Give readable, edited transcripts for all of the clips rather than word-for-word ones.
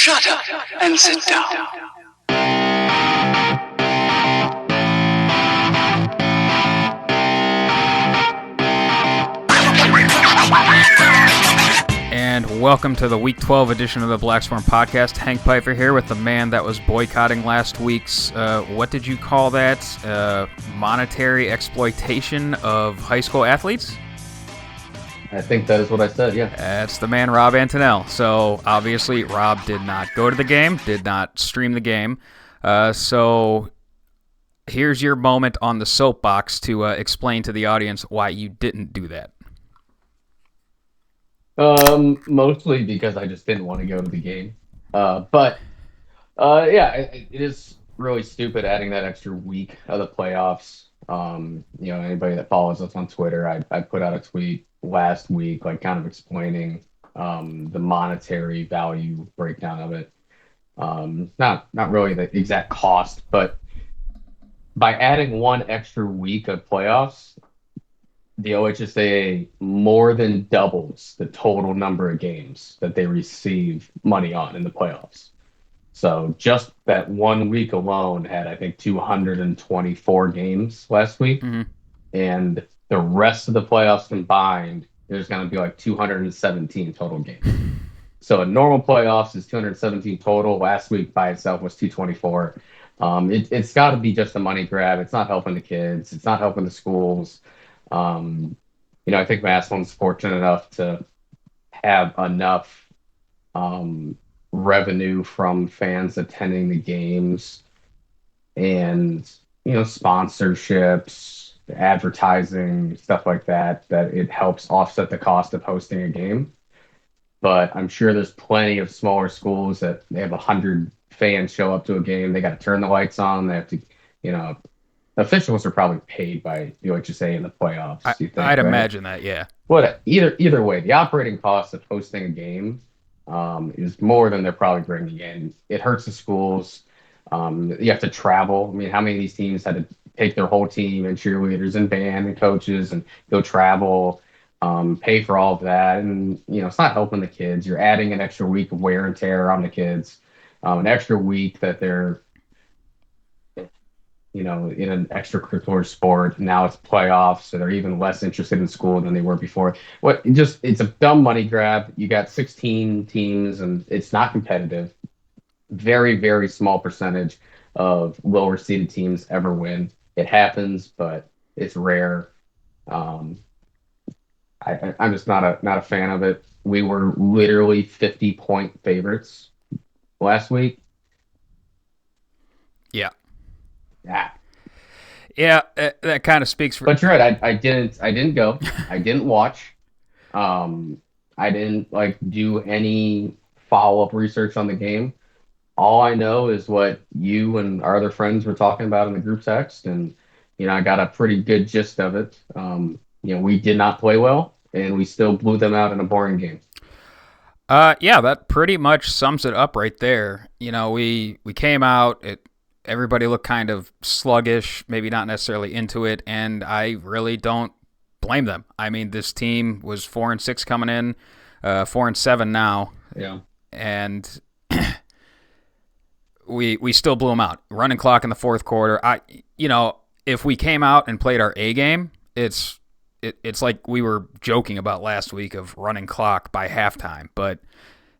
Shut up and sit down. And welcome to the Week 12 edition of the BlackSwarm podcast. Hank Pfeiffer here with the man that was boycotting last week's, what did you call that? Monetary exploitation of high school athletes? I think that is what I said, yeah. That's the man, Rob Antonell. So, obviously, Rob did not go to the game, did not stream the game. So, here's your moment on the soapbox to explain to the audience why you didn't do that. Mostly because I just didn't want to go to the game. But it is really stupid adding that extra week of the playoffs. Anybody that follows us on Twitter, I put out a tweet last week, like kind of explaining the monetary value breakdown of it. Not really the exact cost, but by adding one extra week of playoffs, the OHSAA more than doubles the total number of games that they receive money on in the playoffs. So just that 1 week alone had, I think, 224 games last week. Mm-hmm. And the rest of the playoffs combined, there's going to be like 217 total games. So a normal playoffs is 217 total. Last week by itself was 224. It's got to be just a money grab. It's not helping the kids. It's not helping the schools. I think Massillon's fortunate enough to have enough revenue from fans attending the games and, sponsorships, advertising, stuff like that it helps offset the cost of hosting a game. But I'm sure there's plenty of smaller schools that they have 100 fans show up to a game. They got to turn the lights on. They have to, officials are probably paid by the OHSAA in the playoffs. I'd right? imagine that, yeah. But either way, the operating cost of hosting a game is more than they're probably bringing in. It hurts the schools. You have to travel. I mean, how many of these teams had to take their whole team and cheerleaders and band and coaches and go travel, pay for all of that? And, it's not helping the kids. You're adding an extra week of wear and tear on the kids, an extra week that they're, in an extracurricular sport. Now it's playoffs, so they're even less interested in school than they were before. It's a dumb money grab. You got 16 teams, and it's not competitive. Very, very small percentage of lower seeded teams ever win. It happens, but it's rare. I'm just not a fan of it. We were literally 50-point favorites last week. Yeah. Yeah, that kind of speaks for. But you're right. I didn't go. I didn't watch. I didn't do any follow-up research on the game. All I know is what you and our other friends were talking about in the group text, and I got a pretty good gist of it. We did not play well, and we still blew them out in a boring game. That pretty much sums it up right there. We came out. Everybody looked kind of sluggish, maybe not necessarily into it, and I really don't blame them. I mean, this team was 4-6 coming in, 4-7 now. Yeah. And we still blew them out. Running clock in the fourth quarter. If we came out and played our A game, it's like we were joking about last week of running clock by halftime, but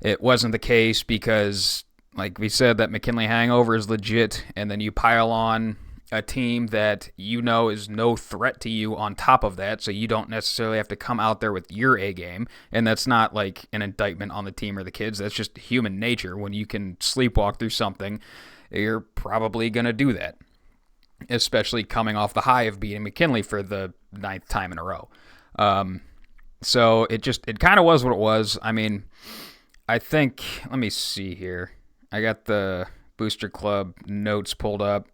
it wasn't the case because, like we said, that McKinley hangover is legit, and then you pile on a team that is no threat to you on top of that, so you don't necessarily have to come out there with your A game, and that's not like an indictment on the team or the kids. That's just human nature. When you can sleepwalk through something, you're probably going to do that, especially coming off the high of beating McKinley for the 9th time in a row. So it kind of was what it was. I mean, I think, let me see here. I got the Booster Club notes pulled up.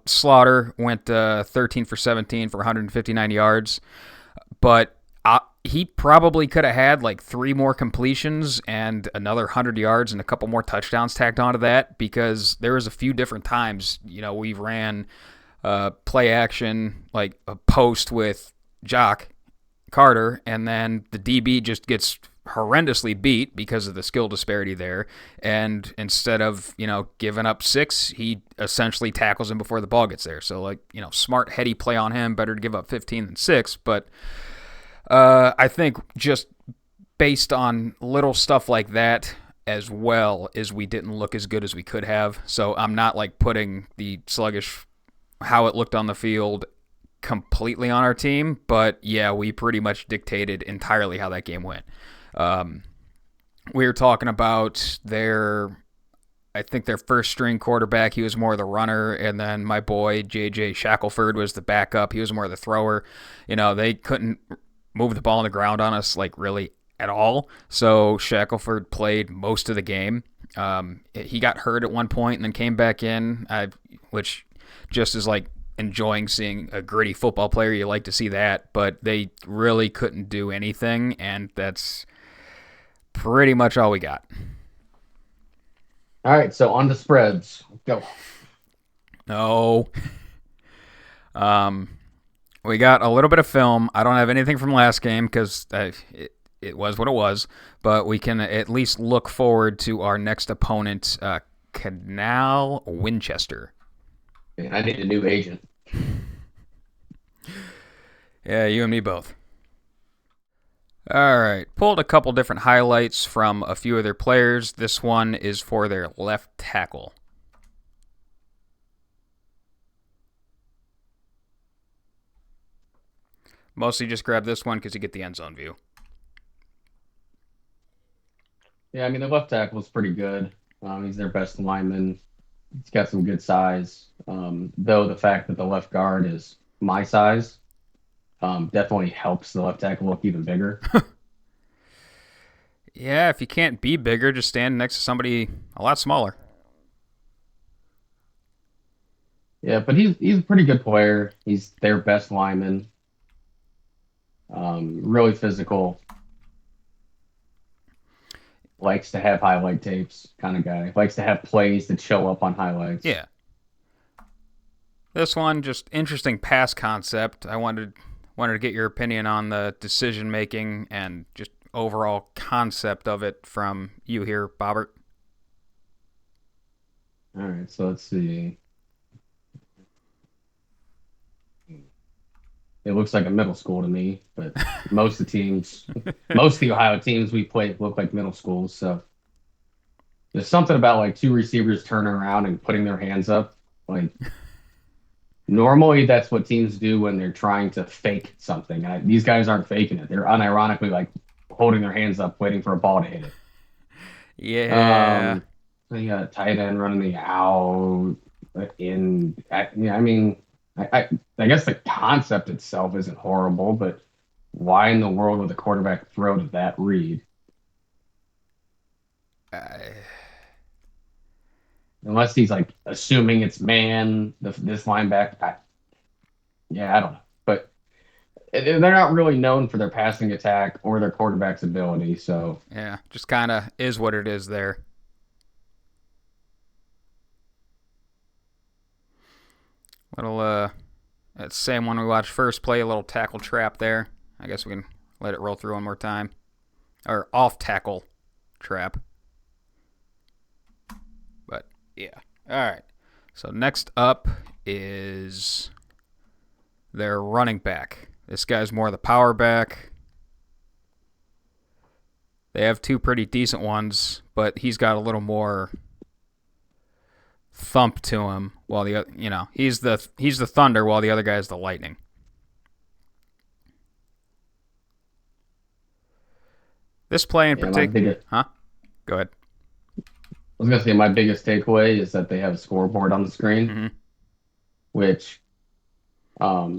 Slaughter went 13 for 17 for 159 yards, but he probably could have had 3 more completions and another 100 yards and a couple more touchdowns tacked onto that, because there was a few different times, we ran play action, like a post with Jock Carter, and then the DB just gets horrendously beat because of the skill disparity there. And instead of, giving up 6, he essentially tackles him before the ball gets there. So, smart, heady play on him. Better to give up 15 than 6. But I think just based on little stuff like that, as well as we didn't look as good as we could have. So I'm not putting the sluggish, how it looked on the field completely on our team, but yeah, we pretty much dictated entirely how that game went. We were talking about I think their first string quarterback, he was more of the runner, and then my boy J.J. Shackelford was the backup. He was more of the thrower. They couldn't move the ball on the ground on us really at all. So Shackelford played most of the game. He got hurt at one point and then came back in, which just is enjoying seeing a gritty football player. You like to see that, but they really couldn't do anything, and that's pretty much all we got. All right, so on to spreads. Go. No. We got a little bit of film. I don't have anything from last game because it was what it was, but we can at least look forward to our next opponent, Canal Winchester. Man, I need a new agent. Yeah, you and me both. All right, pulled a couple different highlights from a few of their players. This one is for their left tackle. Mostly just grab this one because you get the end zone view. Yeah, the left tackle is pretty good. He's their best lineman. He's got some good size. Though the fact that the left guard is my size definitely helps the left tackle look even bigger. Yeah, if you can't be bigger, just stand next to somebody a lot smaller. Yeah, but he's a pretty good player. He's their best lineman. Really physical. Likes to have highlight tapes kind of guy. Likes to have plays that show up on highlights. Yeah. This one, just interesting pass concept. I wanted to get your opinion on the decision making and just overall concept of it from you here, Bobbert. All right, so let's see. It looks like a middle school to me, but most of the Ohio teams we play look like middle schools. So there's something about two receivers turning around and putting their hands up. Normally that's what teams do when they're trying to fake something. These guys aren't faking it. They're unironically holding their hands up, waiting for a ball to hit it. Yeah. So you got a tight end running the out in. I guess the concept itself isn't horrible, but why in the world would the quarterback throw to that read? Unless he's assuming it's man, this linebacker. I don't know. But they're not really known for their passing attack or their quarterback's ability. So yeah, just kind of is what it is there. Little that same one we watched first play, a little tackle trap there. I guess we can let it roll through one more time. Or off tackle trap. But yeah. All right. So next up is their running back. This guy's more the powerback. They have two pretty decent ones, but he's got a little more thump to him, while he's the thunder while the other guy's the lightning. This play in particular, huh? Go ahead. I was gonna say my biggest takeaway is that they have a scoreboard on the screen, which, 30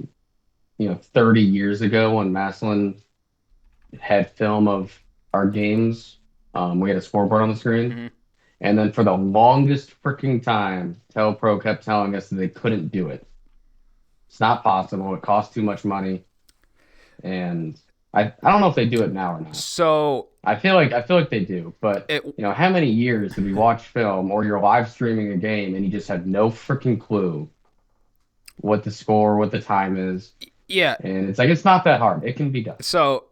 years ago when Massillon had film of our games, we had a scoreboard on the screen. And then for the longest freaking time, Telpro kept telling us that they couldn't do it. It's not possible. It costs too much money. And I don't know if they do it now or not. So I feel like they do. But how many years did we watch film or you're live streaming a game and you just have no freaking clue what the score, what the time is? Yeah. And it's not that hard. It can be done. So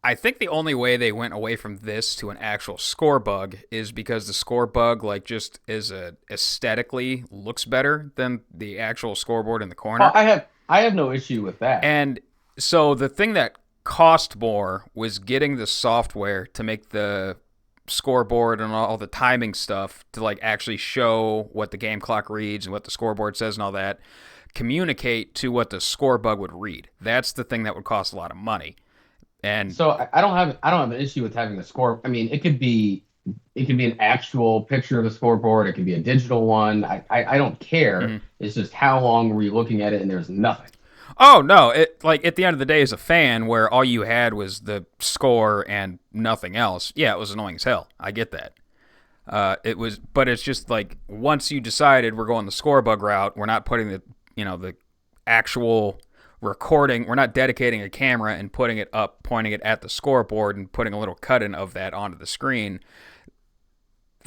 I think the only way they went away from this to an actual score bug is because the score bug, like, just aesthetically looks better than the actual scoreboard in the corner. I have no issue with that. And so the thing that cost more was getting the software to make the scoreboard and all the timing stuff to, like, actually show what the game clock reads and what the scoreboard says and all that, communicate to what the score bug would read. That's the thing that would cost a lot of money. And so I don't have an issue with having the score. I mean, it could be an actual picture of the scoreboard. It could be a digital one. I don't care. Mm-hmm. It's just how long were you looking at it and there's nothing. Oh no! It, like, at the end of the day, as a fan, where all you had was the score and nothing else. Yeah, it was annoying as hell. I get that. But it's just like, once you decided we're going the score bug route, we're not putting the actual recording. We're not dedicating a camera and putting it up, pointing it at the scoreboard, and putting a little cut-in of that onto the screen.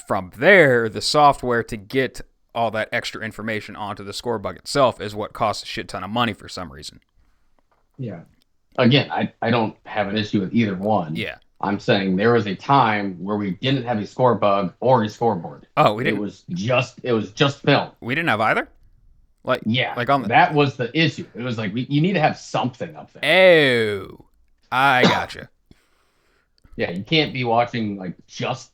From there, the software to get all that extra information onto the score bug itself is what costs a shit ton of money for some reason. Yeah. Again, I don't have an issue with either one. Yeah. I'm saying there was a time where we didn't have a score bug or a scoreboard. Oh, we didn't. It was just film. We didn't have either? That was the issue. It was like, you need to have something up there. Oh, I gotcha. Yeah, you can't be watching, like, just,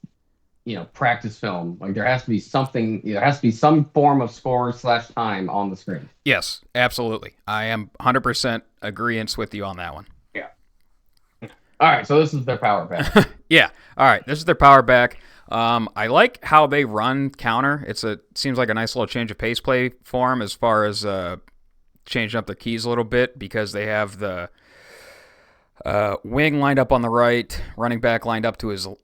practice film. Like, there has to be something. There has to be some form of score/time on the screen. Yes, absolutely. I am 100% agreeance with you on that one. Yeah. All right, so this is their Powerback. Yeah. All right, this is their Powerback. I like how they run counter. Seems like a nice little change of pace play for them as far as changing up their keys a little bit, because they have the wing lined up on the right, running back lined up to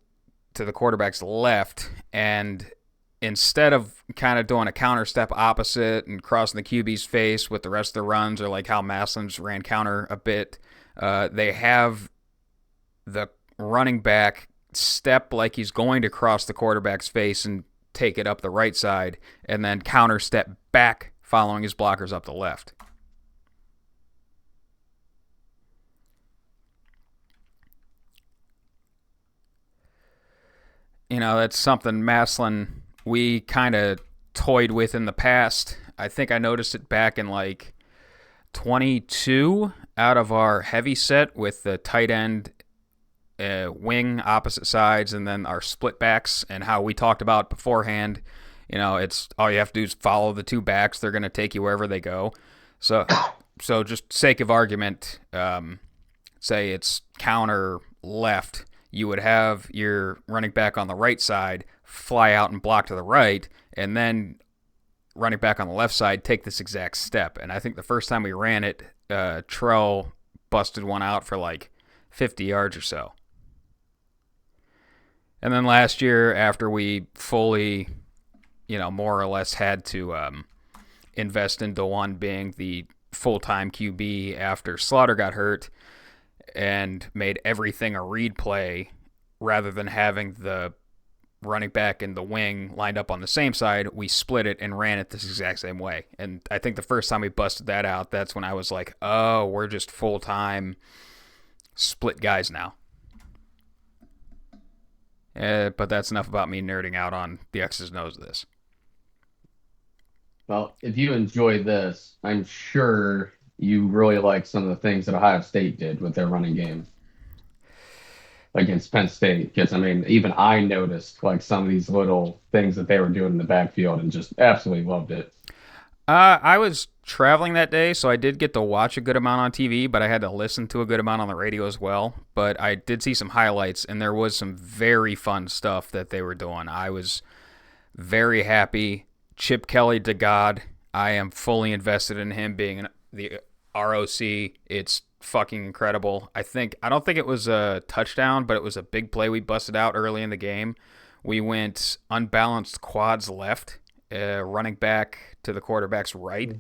the quarterback's left, and instead of kind of doing a counter step opposite and crossing the QB's face with the rest of the runs, or like how Masslin's ran counter a bit, they have the running back step like he's going to cross the quarterback's face and take it up the right side, and then counter step back following his blockers up the left. That's something Maslin, we kind of toyed with in the past. I think I noticed it back in like 22 out of our heavy set with the tight end wing opposite sides, and then our split backs, and how we talked about beforehand. It's all you have to do is follow the two backs. They're going to take you wherever they go. So just sake of argument, say it's counter left, you would have your running back on the right side fly out and block to the right, and then running back on the left side take this exact step. And I think the first time we ran it, Trell busted one out for like 50 yards or so. And then last year, after we fully, more or less had to invest into one being the full-time QB after Slaughter got hurt, and made everything a read play rather than having the running back and the wing lined up on the same side, we split it and ran it this exact same way. And I think the first time we busted that out, that's when I was like, oh, we're just full-time split guys now. But that's enough about me nerding out on the X's and O's of this. Well, if you enjoy this, I'm sure you really like some of the things that Ohio State did with their running game against Penn State. Because, even I noticed like some of these little things that they were doing in the backfield and just absolutely loved it. I was traveling that day, so I did get to watch a good amount on TV, but I had to listen to a good amount on the radio as well. But I did see some highlights, and there was some very fun stuff that they were doing. I was very happy. Chip Kelly to God. I am fully invested in him being the ROC. It's fucking incredible. I don't think it was a touchdown, but it was a big play we busted out early in the game. We went unbalanced quads left, running back to the quarterback's right,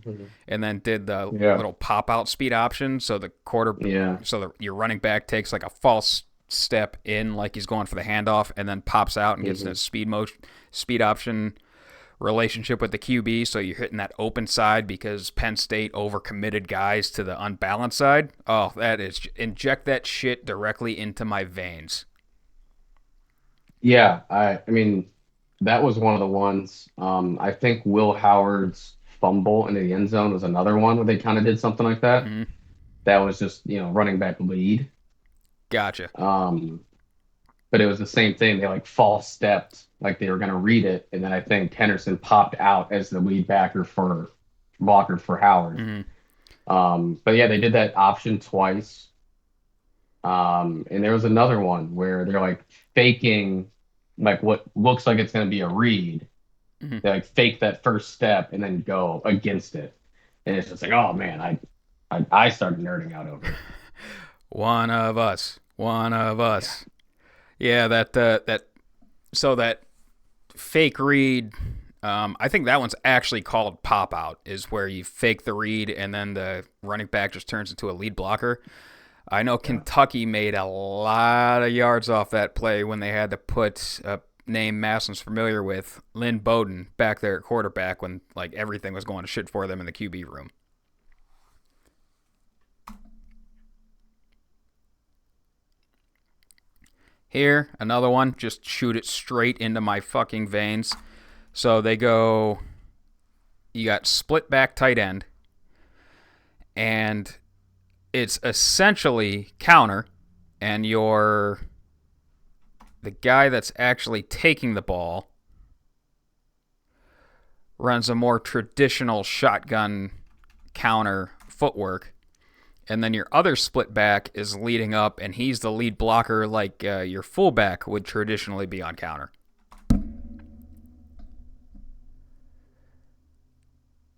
and then did the little pop-out speed option. So your running back takes like a false step in like he's going for the handoff, and then pops out and gets a speed option relationship with the QB, so you're hitting that open side because Penn State overcommitted guys to the unbalanced side. Oh, that is inject that shit directly into my veins. Yeah, I mean, that was one of the ones. I think Will Howard's fumble into the end zone was another one where they kind of did something like that. Mm-hmm. That was just, running back lead. Gotcha. But it was the same thing. They like false stepped, like they were going to read it, and then I think Henderson popped out as the lead backer for blocker for Howard. But yeah, they did that option twice. And there was another one where they're like faking like what looks like it's going to be a read. Mm-hmm. They like fake that first step and then go against it. And it's just like, oh man, I started nerding out over it. One of us. Yeah, so that fake read, I think that one's actually called pop out, is where you fake the read and then the running back just turns into a lead blocker. I know Kentucky made a lot of yards off that play when they had to put a name Masson's familiar with, Lynn Bowden, back there at quarterback when like everything was going to shit for them in the QB room. Here, another one, just shoot it straight into my fucking veins. So they go, you got split back tight end, and it's essentially counter, and the guy that's actually taking the ball runs a more traditional shotgun counter footwork, and then your other split back is leading up, and he's the lead blocker like your fullback would traditionally be on counter.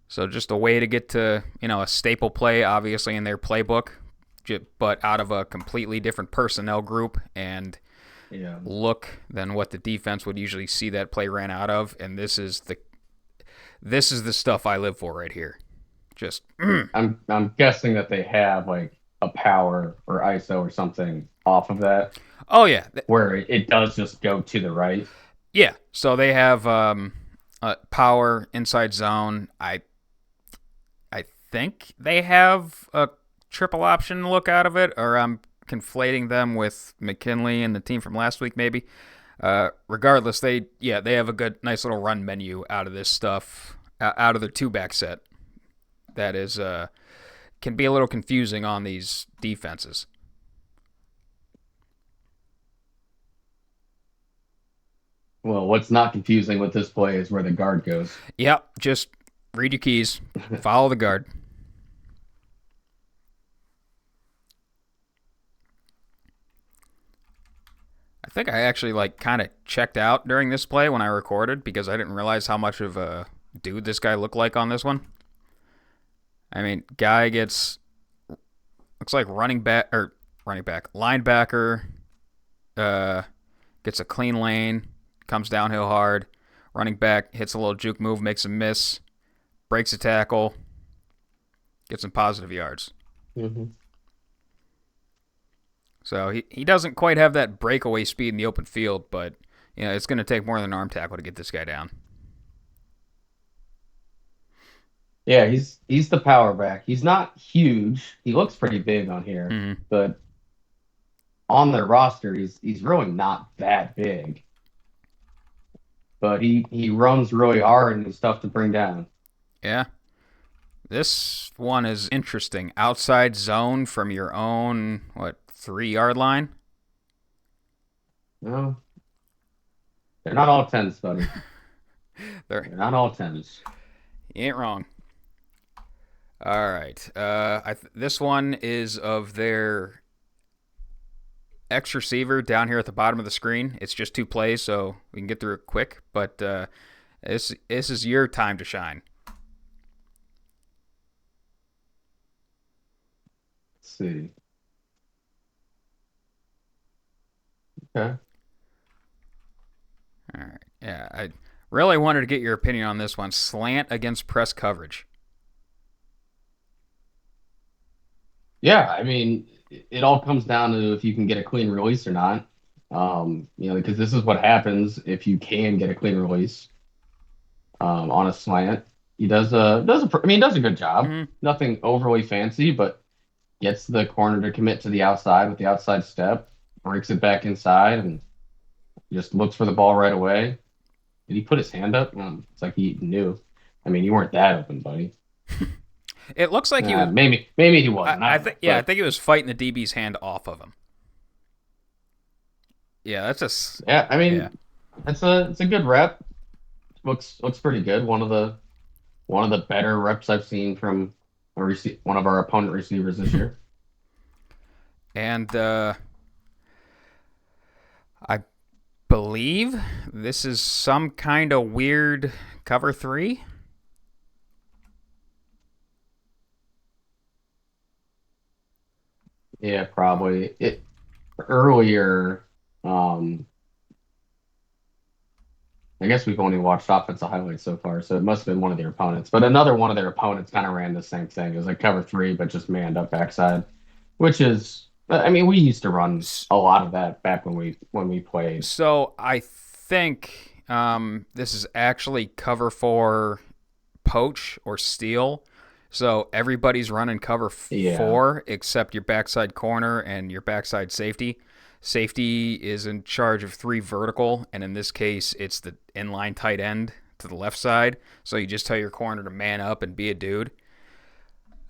So just a way to get to, a staple play, obviously, in their playbook, but out of a completely different personnel group and look than what the defense would usually see that play ran out of. And this is the stuff I live for right here. Just I'm guessing that they have like a power or ISO or something off of that. Oh yeah, where it does just go to the right. Yeah, so they have power inside zone. I think they have a triple option look out of it, or I'm conflating them with McKinley and the team from last week maybe. Regardless, they have a nice little run menu out of this stuff, out of their two-back set. That is can be a little confusing on these defenses. Well, what's not confusing with this play is where the guard goes. Yep, just read your keys, follow the guard. I think I actually kind of checked out during this play when I recorded because I didn't realize how much of a dude this guy looked like on this one. I mean, guy looks like linebacker, gets a clean lane, comes downhill hard, running back hits a little juke move, makes a miss, breaks a tackle, gets some positive yards. Mm-hmm. So he doesn't quite have that breakaway speed in the open field, but it's going to take more than an arm tackle to get this guy down. Yeah, he's the power back. He's not huge. He looks pretty big on here, but on their roster, he's really not that big. But he runs really hard and he's tough to bring down. Yeah. This one is interesting. Outside zone from your own, 3-yard line? No. They're not all 10s, buddy. They're not all 10s. You ain't wrong. All right. This one is of their X receiver down here at the bottom of the screen. It's just 2 plays, so we can get through it quick. But this is your time to shine. Let's see. Okay. All right. Yeah, I really wanted to get your opinion on this one. Slant against press coverage. Yeah, I mean, it all comes down to if you can get a clean release or not. Because this is what happens if you can get a clean release. on a slant. He does a good job. Hmm. Nothing overly fancy, but gets the corner to commit to the outside with the outside step, breaks it back inside, and just looks for the ball right away. Did he put his hand up? It's like he knew. I mean, you weren't that open, buddy. It looks like he was. Maybe he wasn't. I I don't know. think yeah, I think he was fighting the DB's hand off of him. Yeah, that's just Yeah, I yeah. mean, it's a good rep. Looks pretty good. One of the better reps I've seen from one of our opponent receivers this year. And I believe this is some kind of weird cover three. Yeah, probably. It earlier. Um, I guess we've only watched offensive highlights so far, so it must have been one of their opponents. But another one of their opponents kind of ran the same thing. It was like cover three, but just manned up backside, which is, I mean, we used to run a lot of that back when we played. So I think this is actually cover for poach or steal. So everybody's running cover Yeah, four except your backside corner and your backside safety. Safety is in charge of three vertical, and in this case, it's the inline tight end to the left side. So you just tell your corner to man up and be a dude.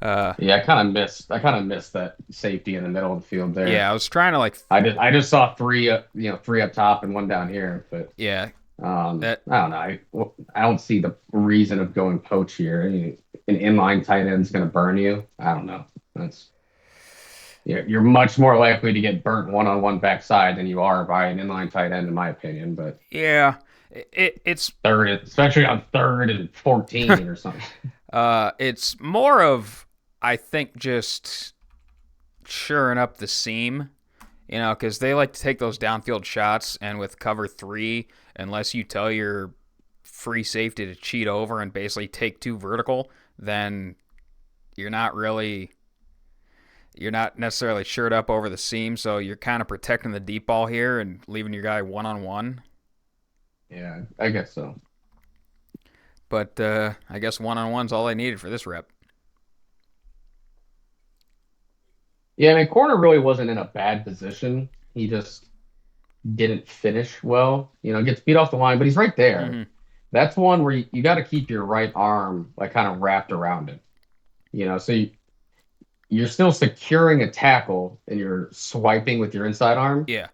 Uh, yeah. I kind of missed that safety in the middle of the field yeah, there. I was trying to like, I just saw three, three up top and one down here, but yeah, that I don't know. I don't see the reason of going poach here. I mean, an inline tight end's going to burn you. I don't know. That's Yeah, you're much more likely to get burnt one-on-one backside than you are by an inline tight end, in my opinion. But yeah, it's third, especially on third and 14 or something. it's more of I think just shoring up the seam, because they like to take those downfield shots, and with cover three, unless you tell your free safety to cheat over and basically take two vertical, then you're not really you're not necessarily shored up over the seam, so you're kind of protecting the deep ball here and leaving your guy one on one. Yeah, I guess so. But I guess one on one's all I needed for this rep. Yeah, I mean, corner really wasn't in a bad position. He just didn't finish well. Gets beat off the line, but he's right there. Mm-hmm. That's one where you got to keep your right arm like kind of wrapped around it. So you're still securing a tackle and you're swiping with your inside arm. Yeah.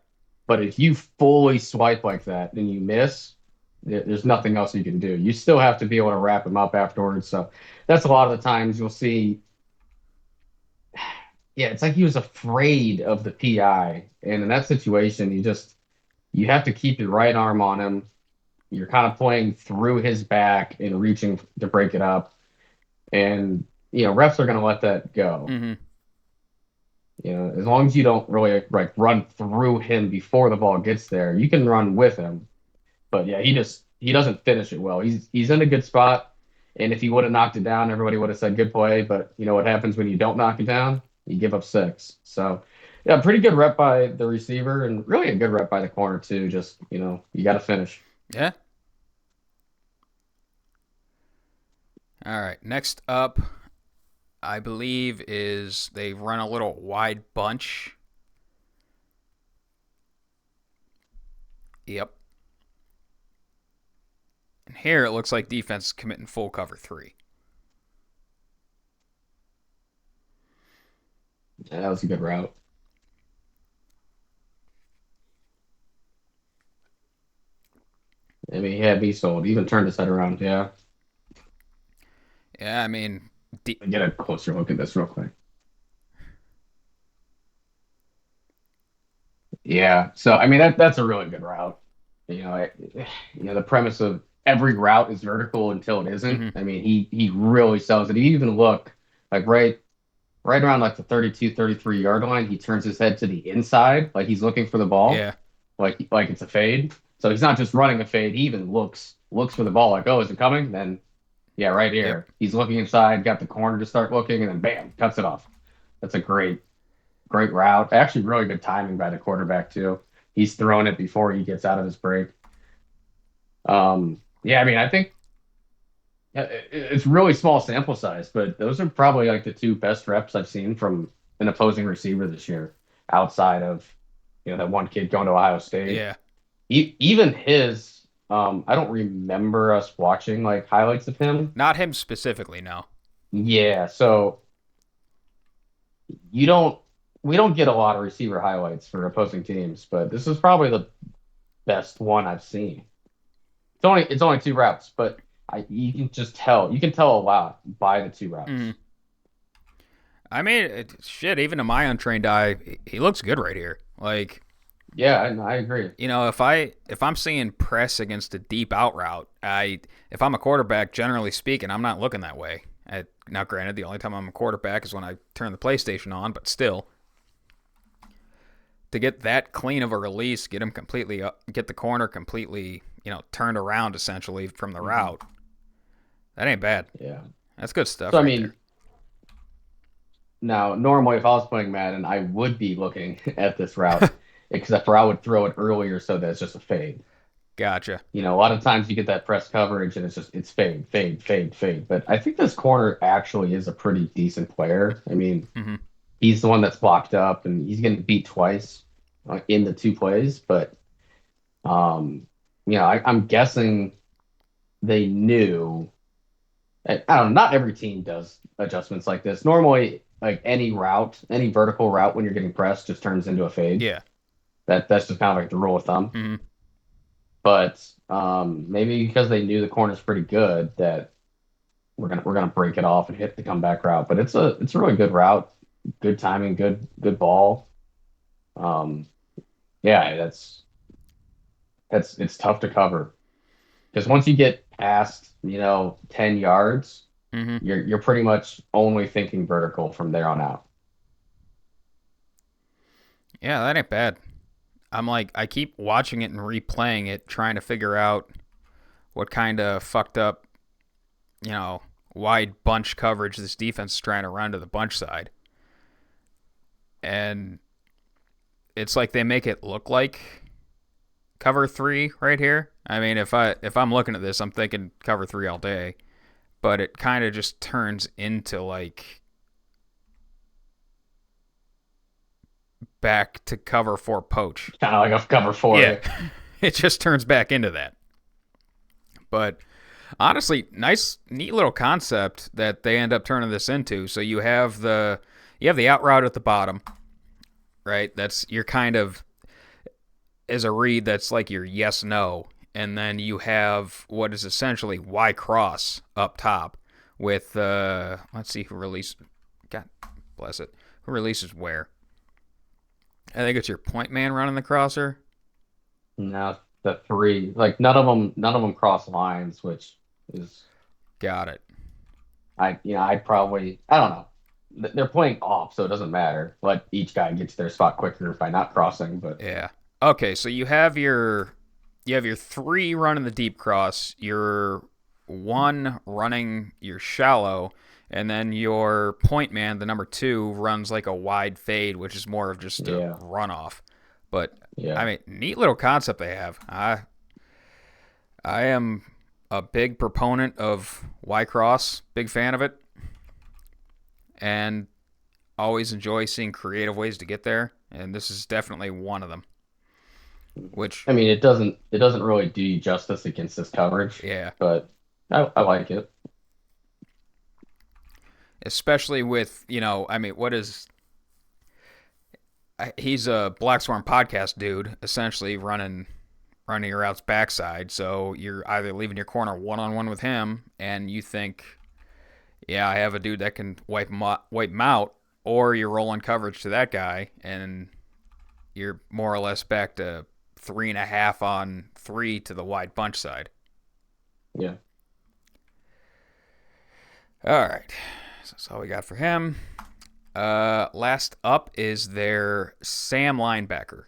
But if you fully swipe like that and you miss, there's nothing else you can do. You still have to be able to wrap him up afterwards. So that's a lot of the times you'll see. Yeah, it's like he was afraid of the PI. And in that situation, you have to keep your right arm on him. You're kind of playing through his back and reaching to break it up. And, refs are going to let that go. Mm-hmm. As long as you don't really like run through him before the ball gets there, you can run with him. But yeah, he doesn't finish it well. He's in a good spot, and if he would have knocked it down, everybody would have said good play. But you know what happens when you don't knock it down? You give up six. So yeah, pretty good rep by the receiver, and really a good rep by the corner too. Just you got to finish. Yeah. All right. Next up, I believe is they run a little wide bunch. Yep. And here it looks like defense is committing full cover three. Yeah, that was a good route. I mean, he had me sold. He even turned his head around. Yeah. Yeah, I mean, Get a closer look at this real quick. Yeah. So I mean that's a really good route. The premise of every route is vertical until it isn't. mm-hmm. I mean, he really sells it. He even look like right around like the 32, 33 yard line, he turns his head to the inside, like he's looking for the ball, Yeah. like it's a fade. So he's not just running a fade. He even looks for the ball, like, oh, is it coming? Then yeah, right here, Yep. he's looking inside, got the corner to start looking, and then bam, cuts it off. That's a great route. Actually, really good timing by the quarterback too. He's throwing it before he gets out of his break. Yeah, I mean, I think It's really small sample size, but those are probably like the two best reps I've seen from an opposing receiver this year, outside of that one kid going to Ohio State. Yeah. Even his, I don't remember us watching like highlights of him. Not him specifically, no. Yeah, so you don't we don't get a lot of receiver highlights for opposing teams, but this is probably the best one I've seen. It's only two routes, but you can just tell you can tell a lot by the two routes. Mm. I mean, shit, even to my untrained eye, he looks good right here. Like, Yeah, I agree. if I'm seeing press against a deep out route, if I'm a quarterback, generally speaking, I'm not looking that way. Now, granted, the only time I'm a quarterback is when I turn the PlayStation on, but still, to get that clean of a release, get the corner completely, turned around essentially from the route. That ain't bad. Yeah. That's good stuff. So I right mean, there. now normally if I was playing Madden, I would be looking at this route, except for I would throw it earlier so that it's just a fade. Gotcha. A lot of times you get that press coverage and it's fade, fade, fade, fade. But I think this corner actually is a pretty decent player. I mean, Mm-hmm. he's the one that's blocked up and he's getting beat twice in the two plays. But I'm guessing they knew. I don't know. Not every team does adjustments like this. Normally, like any route, any vertical route when you're getting pressed just turns into a fade. Yeah. That's just kind of like the rule of thumb. Mm-hmm. But maybe because they knew the corner's pretty good, that we're gonna break it off and hit the comeback route. But it's a really good route, good timing, good ball. Um, yeah, it's tough to cover because once you get past 10 yards, Mm-hmm. you're pretty much only thinking vertical from there on out. Yeah, that ain't bad. I keep watching it and replaying it, trying to figure out what kind of fucked up, wide bunch coverage this defense is trying to run to the bunch side. And it's like they make it look like cover 3 right here. I mean, if I'm looking at this, I'm thinking cover 3 all day, but it kind of just turns into like back to cover 4 poach. Kind of like a cover 4. Yeah. It just turns back into that. But honestly, neat little concept that they end up turning this into. So you have the out route at the bottom, right? That's your kind of as a read that's like your yes no, and then you have what is essentially Y cross up top with let's see who released. God bless it. Who releases where? I think it's your point man running the crosser. Now the 3, like none of them cross lines, which is Got it. I'd probably I don't know. They're playing off, so it doesn't matter. Let each guy get to their spot quicker by not crossing. But Yeah. Okay, so you have your 3 running the deep cross, your 1 running your shallow, and then your point man, the number 2, runs like a wide fade, which is more of just a runoff. But yeah, I mean, neat little concept they have. I am a big proponent of Y cross, big fan of it, and always enjoy seeing creative ways to get there. And this is definitely one of them. Which I mean, it doesn't really do you justice against this coverage. Yeah, But I like it. especially with I mean, he's a BlackSwarm podcast dude, essentially running your routes backside. So you're either leaving your corner 1-on-1 with him, and you think, yeah, I have a dude that can wipe him out, or you're rolling coverage to that guy, and you're more or less back to 3.5 on 3 to the wide bunch side. Yeah. All right, so that's all we got for him. Last up is their Sam linebacker.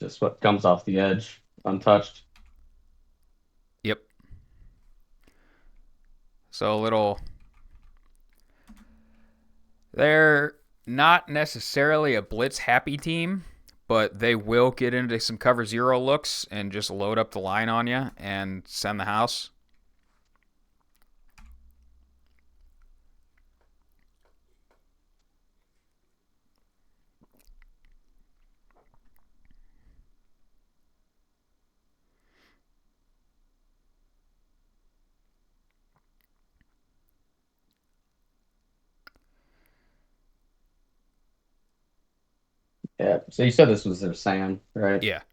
Just what comes off the edge, untouched. Yep. So a little. They're not necessarily a blitz happy team, but they will get into some cover zero looks and just load up the line on you and send the house. Yeah. So you said this was their Sam, right? Yeah.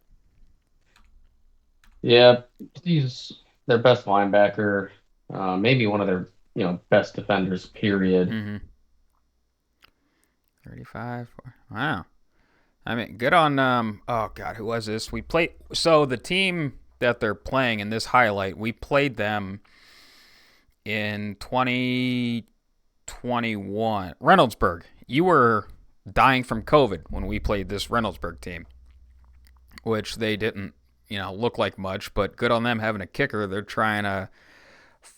Yeah. He's their best linebacker, maybe one of their best defenders. Period. Mm-hmm. 35. Wow. I mean, good on oh god, who was this? We played so the team that they're playing in this highlight, we played them in 2021. Reynoldsburg. You were dying from COVID when we played this Reynoldsburg team, which they didn't, look like much, but good on them having a kicker. They're trying a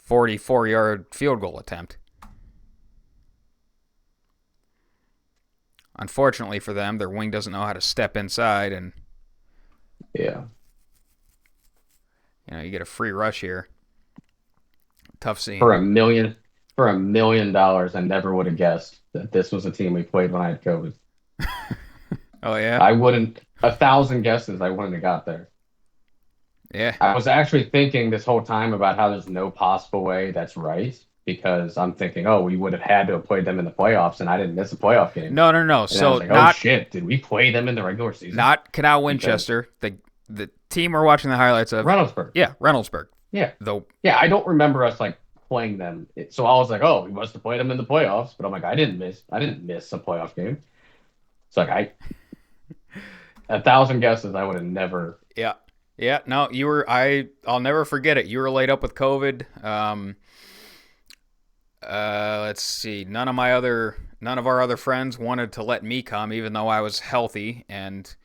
44-yard field goal attempt. Unfortunately for them, their wing doesn't know how to step inside, and Yeah. you get a free rush here. Tough scene. For $1 million, I never would have guessed that this was a team we played when I had COVID. Oh yeah. I wouldn't 1,000 guesses. I wouldn't have got there. Yeah. I was actually thinking this whole time about how there's no possible way that's right because I'm thinking, oh, we would have had to have played them in the playoffs, and I didn't miss a playoff game. No. And So I was like, not oh shit, did we play them in the regular season? not Canal Winchester. The team we're watching the highlights of. Reynoldsburg. Yeah, Reynoldsburg. Yeah. Though. Yeah, I don't remember us like playing them. So I was like, oh, we must have played them in the playoffs. But I'm like, I didn't miss a playoff game. It's like 1,000 guesses, I would have never. Yeah. Yeah. No, you were. I'll never forget it. You were laid up with COVID. Let's see. None of our other friends wanted to let me come, even though I was healthy and,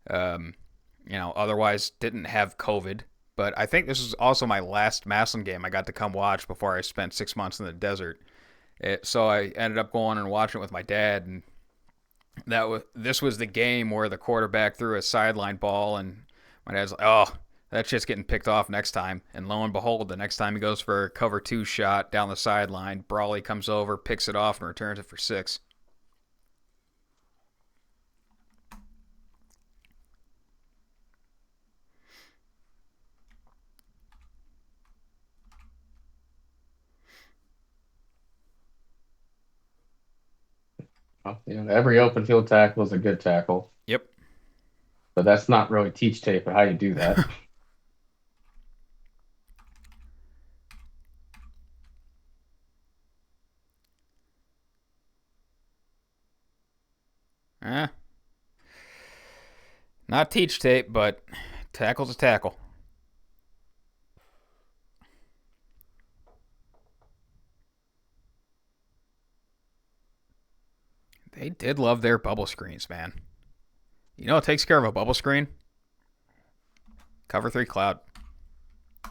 otherwise didn't have COVID. But I think this was also my last Massillon game I got to come watch before I spent 6 months in the desert. So I ended up going and watching it with my dad, and this was the game where the quarterback threw a sideline ball, and my dad's like, "Oh, that shit's getting picked off next time." And lo and behold, the next time he goes for a cover 2 shot down the sideline, Brawley comes over, picks it off, and returns it for 6. Well, every open field tackle is a good tackle, Yep. but that's not really teach tape of how you do that. Eh. Not teach tape, but tackle's a tackle. They did love their bubble screens, man. You know what takes care of a bubble screen? Cover 3 cloud. I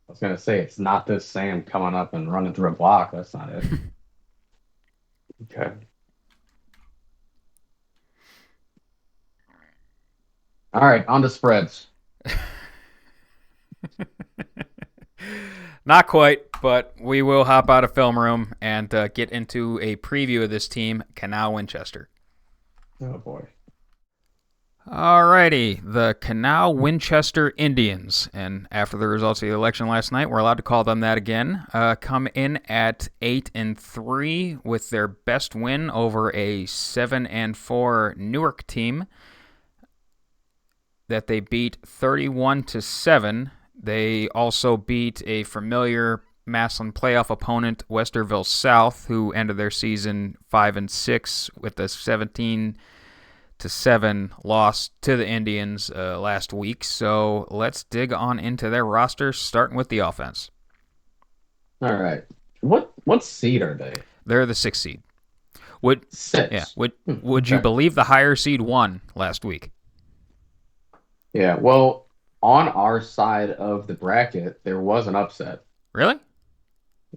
was gonna say it's not this Sam coming up and running through a block. That's not it. Okay. All right, on to spreads. Not quite, but we will hop out of film room and get into a preview of this team, Canal Winchester. Oh boy. Alrighty, the Canal Winchester Indians, and after the results of the election last night, we're allowed to call them that again, come in at 8-3 with their best win over a 7-4 Newark team that they beat 31-7. They also beat a familiar Massillon playoff opponent, Westerville South, who ended their season 5-6 with a 17-7 loss to the Indians last week. So let's dig on into their roster, starting with the offense. All right. What seed are they? They're the 6th seed. 6. Yeah. Would you believe the higher seed won last week? Yeah. Well, on our side of the bracket, there was an upset. Really?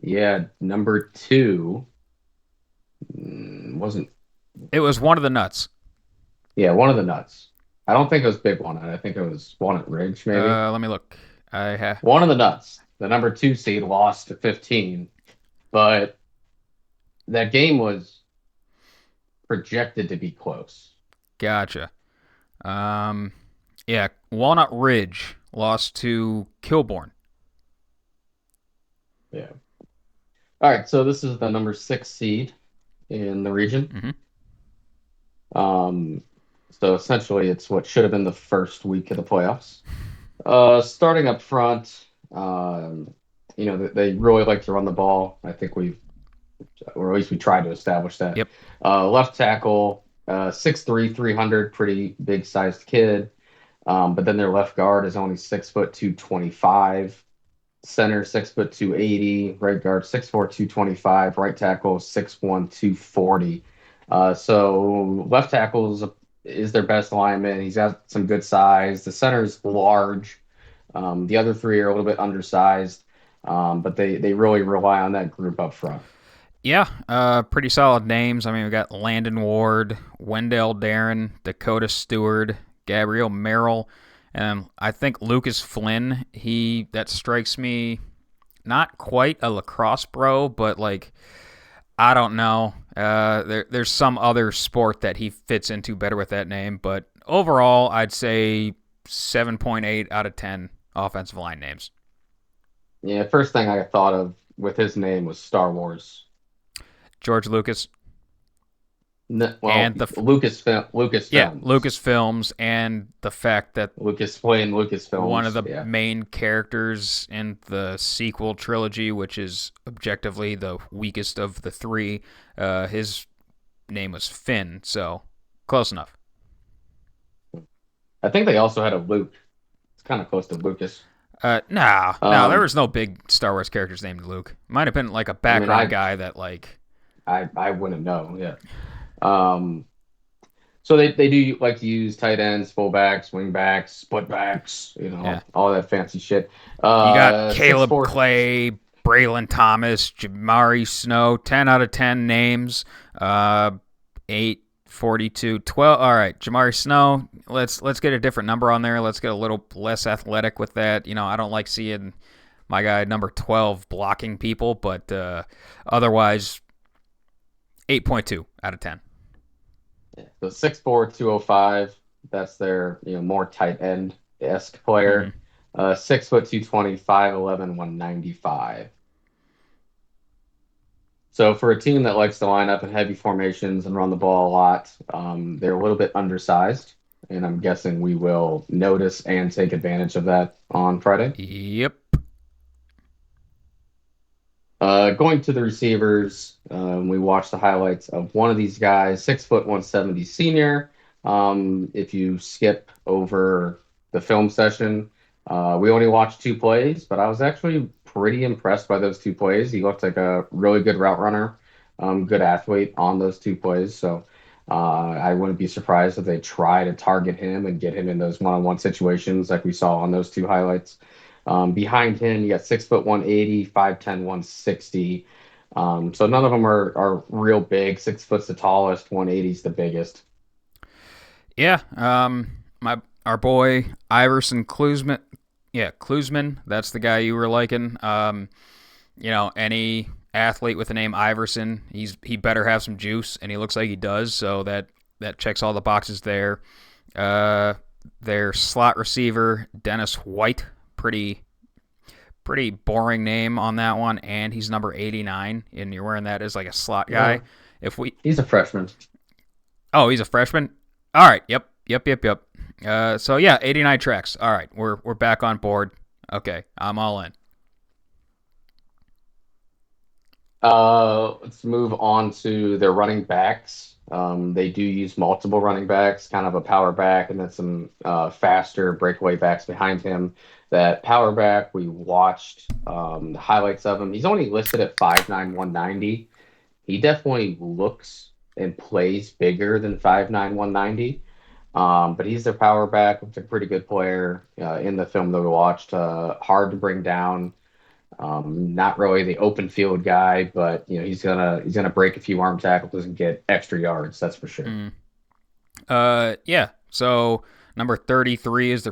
Yeah, number 2 wasn't. It was one of the nuts. Yeah, one of the nuts. I don't think it was Big Walnut. I think it was Walnut Ridge, maybe. Let me look. I have. One of the nuts. The number 2 seed lost to 15, but that game was projected to be close. Gotcha. Yeah, Walnut Ridge lost to Kilbourne. Yeah. All right, so this is the number 6 seed in the region. Um, so essentially, it's what should have been the first week of the playoffs. Starting up front, they really like to run the ball. I think or at least we tried to establish that. Yep. Left tackle, 6'3", 300, pretty big sized kid. But then their left guard is only 6'2", 225. Center 6'2", 280. Right guard 6'4", 225. Right tackle 6'1", 240. So left tackle is their best lineman. He's got some good size. The center's large. The other three are a little bit undersized, but they really rely on that group up front. Yeah, pretty solid names. I mean, we got Landon Ward, Wendell Darren, Dakota Stewart, Gabriel Merrill, and I think Lucas Flynn. That strikes me not quite a lacrosse bro, but like I don't know. There's some other sport that he fits into better with that name, but overall, I'd say 7.8 out of 10 offensive line names. Yeah, first thing I thought of with his name was Star Wars. George Lucas. And Lucasfilms. Yeah, Lucasfilms, and the fact that Lucasfilms, one of the main characters in the sequel trilogy, which is objectively the weakest of the three, his name was Finn, so close enough. I think they also had a Luke. It's kind of close to Lucas. No, there was no big Star Wars characters named Luke. Might have been like a background guy that like. I wouldn't know. Yeah. So they do like to use tight ends, fullbacks, wingbacks, splitbacks, all that fancy shit. You got Caleb Clay, Braylon Thomas, Jamari Snow, 10 out of 10 names. 8, 42, 12. All right, Jamari Snow, let's get a different number on there. Let's get a little less athletic with that. I don't like seeing my guy number 12 blocking people, but otherwise 8.2 out of 10. Yeah, so 6'4", 205. That's their more tight end-esque player. 6 foot 225, 11, 195. So for a team that likes to line up in heavy formations and run the ball a lot, they're a little bit undersized, and I'm guessing we will notice and take advantage of that on Friday. Yep. Going to the receivers, we watched the highlights of one of these guys, 6 foot 170 senior. If you skip over the film session, we only watched 2 plays, but I was actually pretty impressed by those 2 plays. He looked like a really good route runner, good athlete on those 2 plays. So I wouldn't be surprised if they try to target him and get him in those one-on-one situations like we saw on those 2 highlights. Behind him, you got 6 foot 180, 5'10", 160. So none of them are real big. 6 foot's the tallest, 180 is the biggest. Yeah, our boy Iverson Klusman. Yeah, Klusman. That's the guy you were liking. Any athlete with the name Iverson, he better have some juice, and he looks like he does. So that checks all the boxes there. Their slot receiver, Dennis White. Pretty boring name on that one, and he's number 89, and you're wearing that as like a slot guy. Yeah. He's a freshman. Oh, he's a freshman. All right. Yep. So yeah, 89 tracks. All right, we're back on board. Okay, I'm all in. Let's move on to their running backs. They do use multiple running backs, kind of a power back, and then some faster breakaway backs behind him. That power back, we watched the highlights of him. He's only listed at 5'9", 190. He definitely looks and plays bigger than 5'9", 190. But he's their power back. Looks like a pretty good player in the film that we watched. Hard to bring down. Not really the open field guy, but he's gonna break a few arm tackles and get extra yards. That's for sure. Yeah. So number 33 is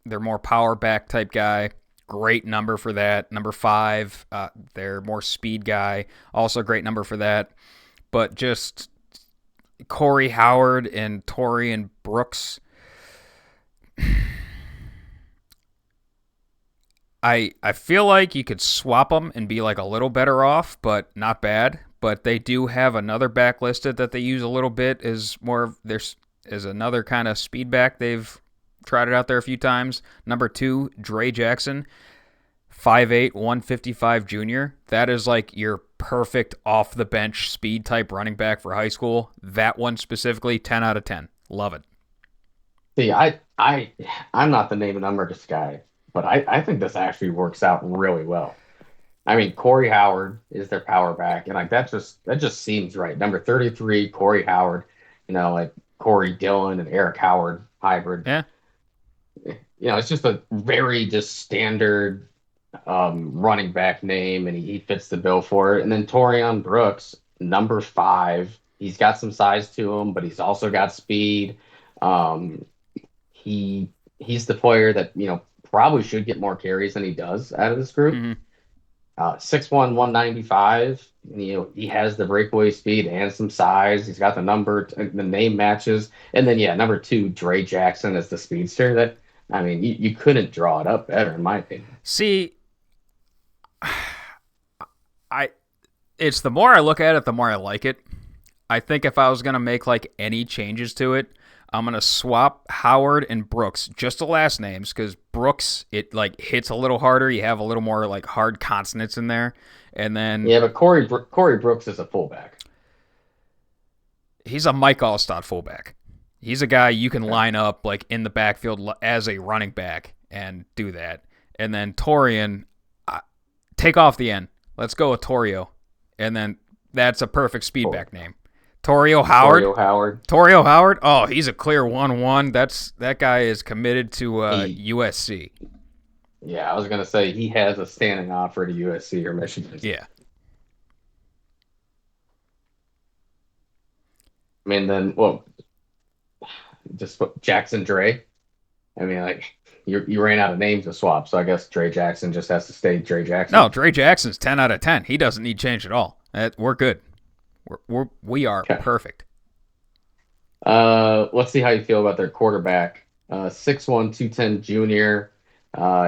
their more power back type guy. Great number for that. Number 5, their more speed guy. Also a great number for that. But just Corey Howard and Torian Brooks. I feel like you could swap them and be like a little better off, but not bad. But they do have another back listed that they use a little bit is more of there's is another kind of speed back. They've tried it out there a few times. Number 2, Dre Jackson, 5'8", 155 junior. That is like your perfect off the bench speed type running back for high school. That one specifically, 10 out of 10. Love it. See, I'm not the name and numbers guy, but I think this actually works out really well. I mean, Corey Howard is their power back, and like that just seems right. Number 33, Corey Howard, like Corey Dillon and Eric Howard hybrid. Yeah. It's just a very just standard running back name, and he fits the bill for it. And then Torian Brooks, number 5, he's got some size to him, but he's also got speed. Um, he's the player that probably should get more carries than he does out of this group. Mm-hmm. 6'1", 195. He has the breakaway speed and some size. He's got the name matches. And then number 2, Dre Jackson is the speedster. That I mean, you couldn't draw it up better, in my opinion. See, it's the more I look at it, the more I like it. I think if I was gonna make like any changes to it, I'm gonna swap Howard and Brooks, just the last names, because Brooks it like hits a little harder. You have a little more like hard consonants in there, and then but Corey Brooks is a fullback. He's a Mike Allstott fullback. He's a guy you can line up like in the backfield as a running back and do that. And then Torian, take off the end. Let's go with Torio, and then that's a perfect speedback name. Torio Howard. Torio Howard. Oh, he's a clear 1-1. That guy is committed to USC. Yeah, I was gonna say he has a standing offer to USC or Michigan. Yeah. I mean, then just put Jackson Dre. I mean, like you ran out of names to swap, so I guess Dre Jackson just has to stay Dre Jackson. No, Dre Jackson's 10 out of 10. He doesn't need change at all. We're good. We are okay. Perfect. Let's see how you feel about their quarterback. 6'1", 210 junior.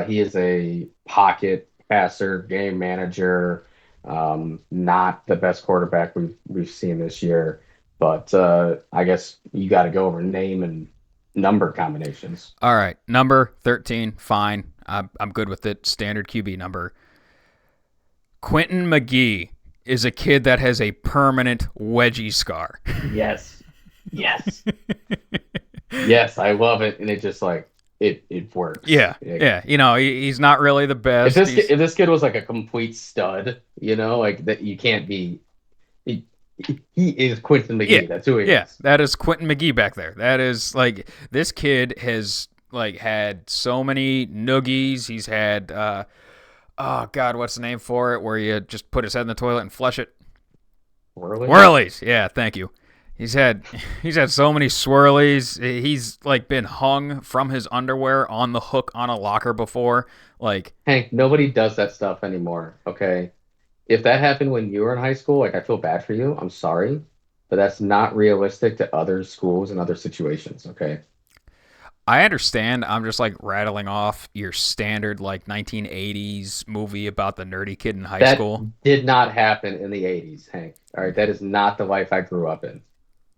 He is a pocket passer, game manager. Not the best quarterback we've seen this year, but I guess you got to go over name and number combinations. All right, number 13, fine. I'm good with it. Standard QB number. Quentin McGee is a kid that has a permanent wedgie scar. Yes. Yes, I love it, and it just like it works. Yeah. He's not really the best. If this kid was like a complete stud, like that, you can't be. He is Quentin McGee. Yeah. That's who he is. Yeah, that is Quentin McGee back there. That is like this kid has like had so many noogies. He's had oh God, what's the name for it? Where you just put his head in the toilet and flush it. Whirlies. Yeah, thank you. He's had so many swirlies. He's like been hung from his underwear on the hook on a locker before. Like, Hank, nobody does that stuff anymore. Okay, if that happened when you were in high school, like I feel bad for you. I'm sorry, but that's not realistic to other schools and other situations. Okay. I understand. I'm just like rattling off your standard like 1980s movie about the nerdy kid in high school. That did not happen in the 80s, Hank. All right, that is not the life I grew up in.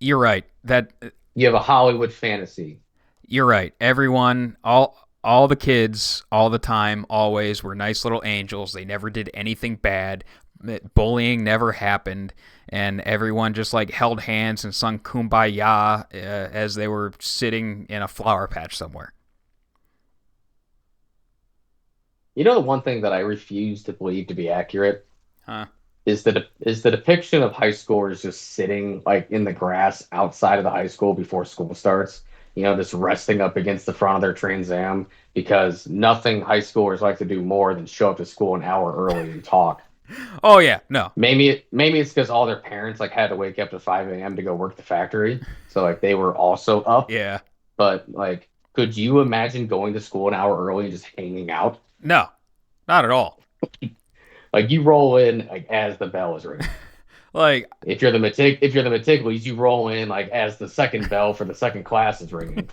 You're right. That you have a Hollywood fantasy. You're right. Everyone, all the kids, all the time, always were nice little angels. They never did anything bad. Bullying never happened, and everyone just like held hands and sung Kumbaya as they were sitting in a flower patch somewhere. The one thing that I refuse to believe to be accurate is the depiction of high schoolers just sitting like in the grass outside of the high school before school starts just resting up against the front of their Trans Am because nothing high schoolers like to do more than show up to school an hour early and talk. Oh yeah, no. Maybe it's because all their parents like had to wake up at 5 a.m. to go work the factory, so like they were also up. Yeah. But like, could you imagine going to school an hour early and just hanging out? No, not at all. Like you roll in like as the bell is ringing. Like if you're the meticulous, you roll in like as the second bell for the second class is ringing.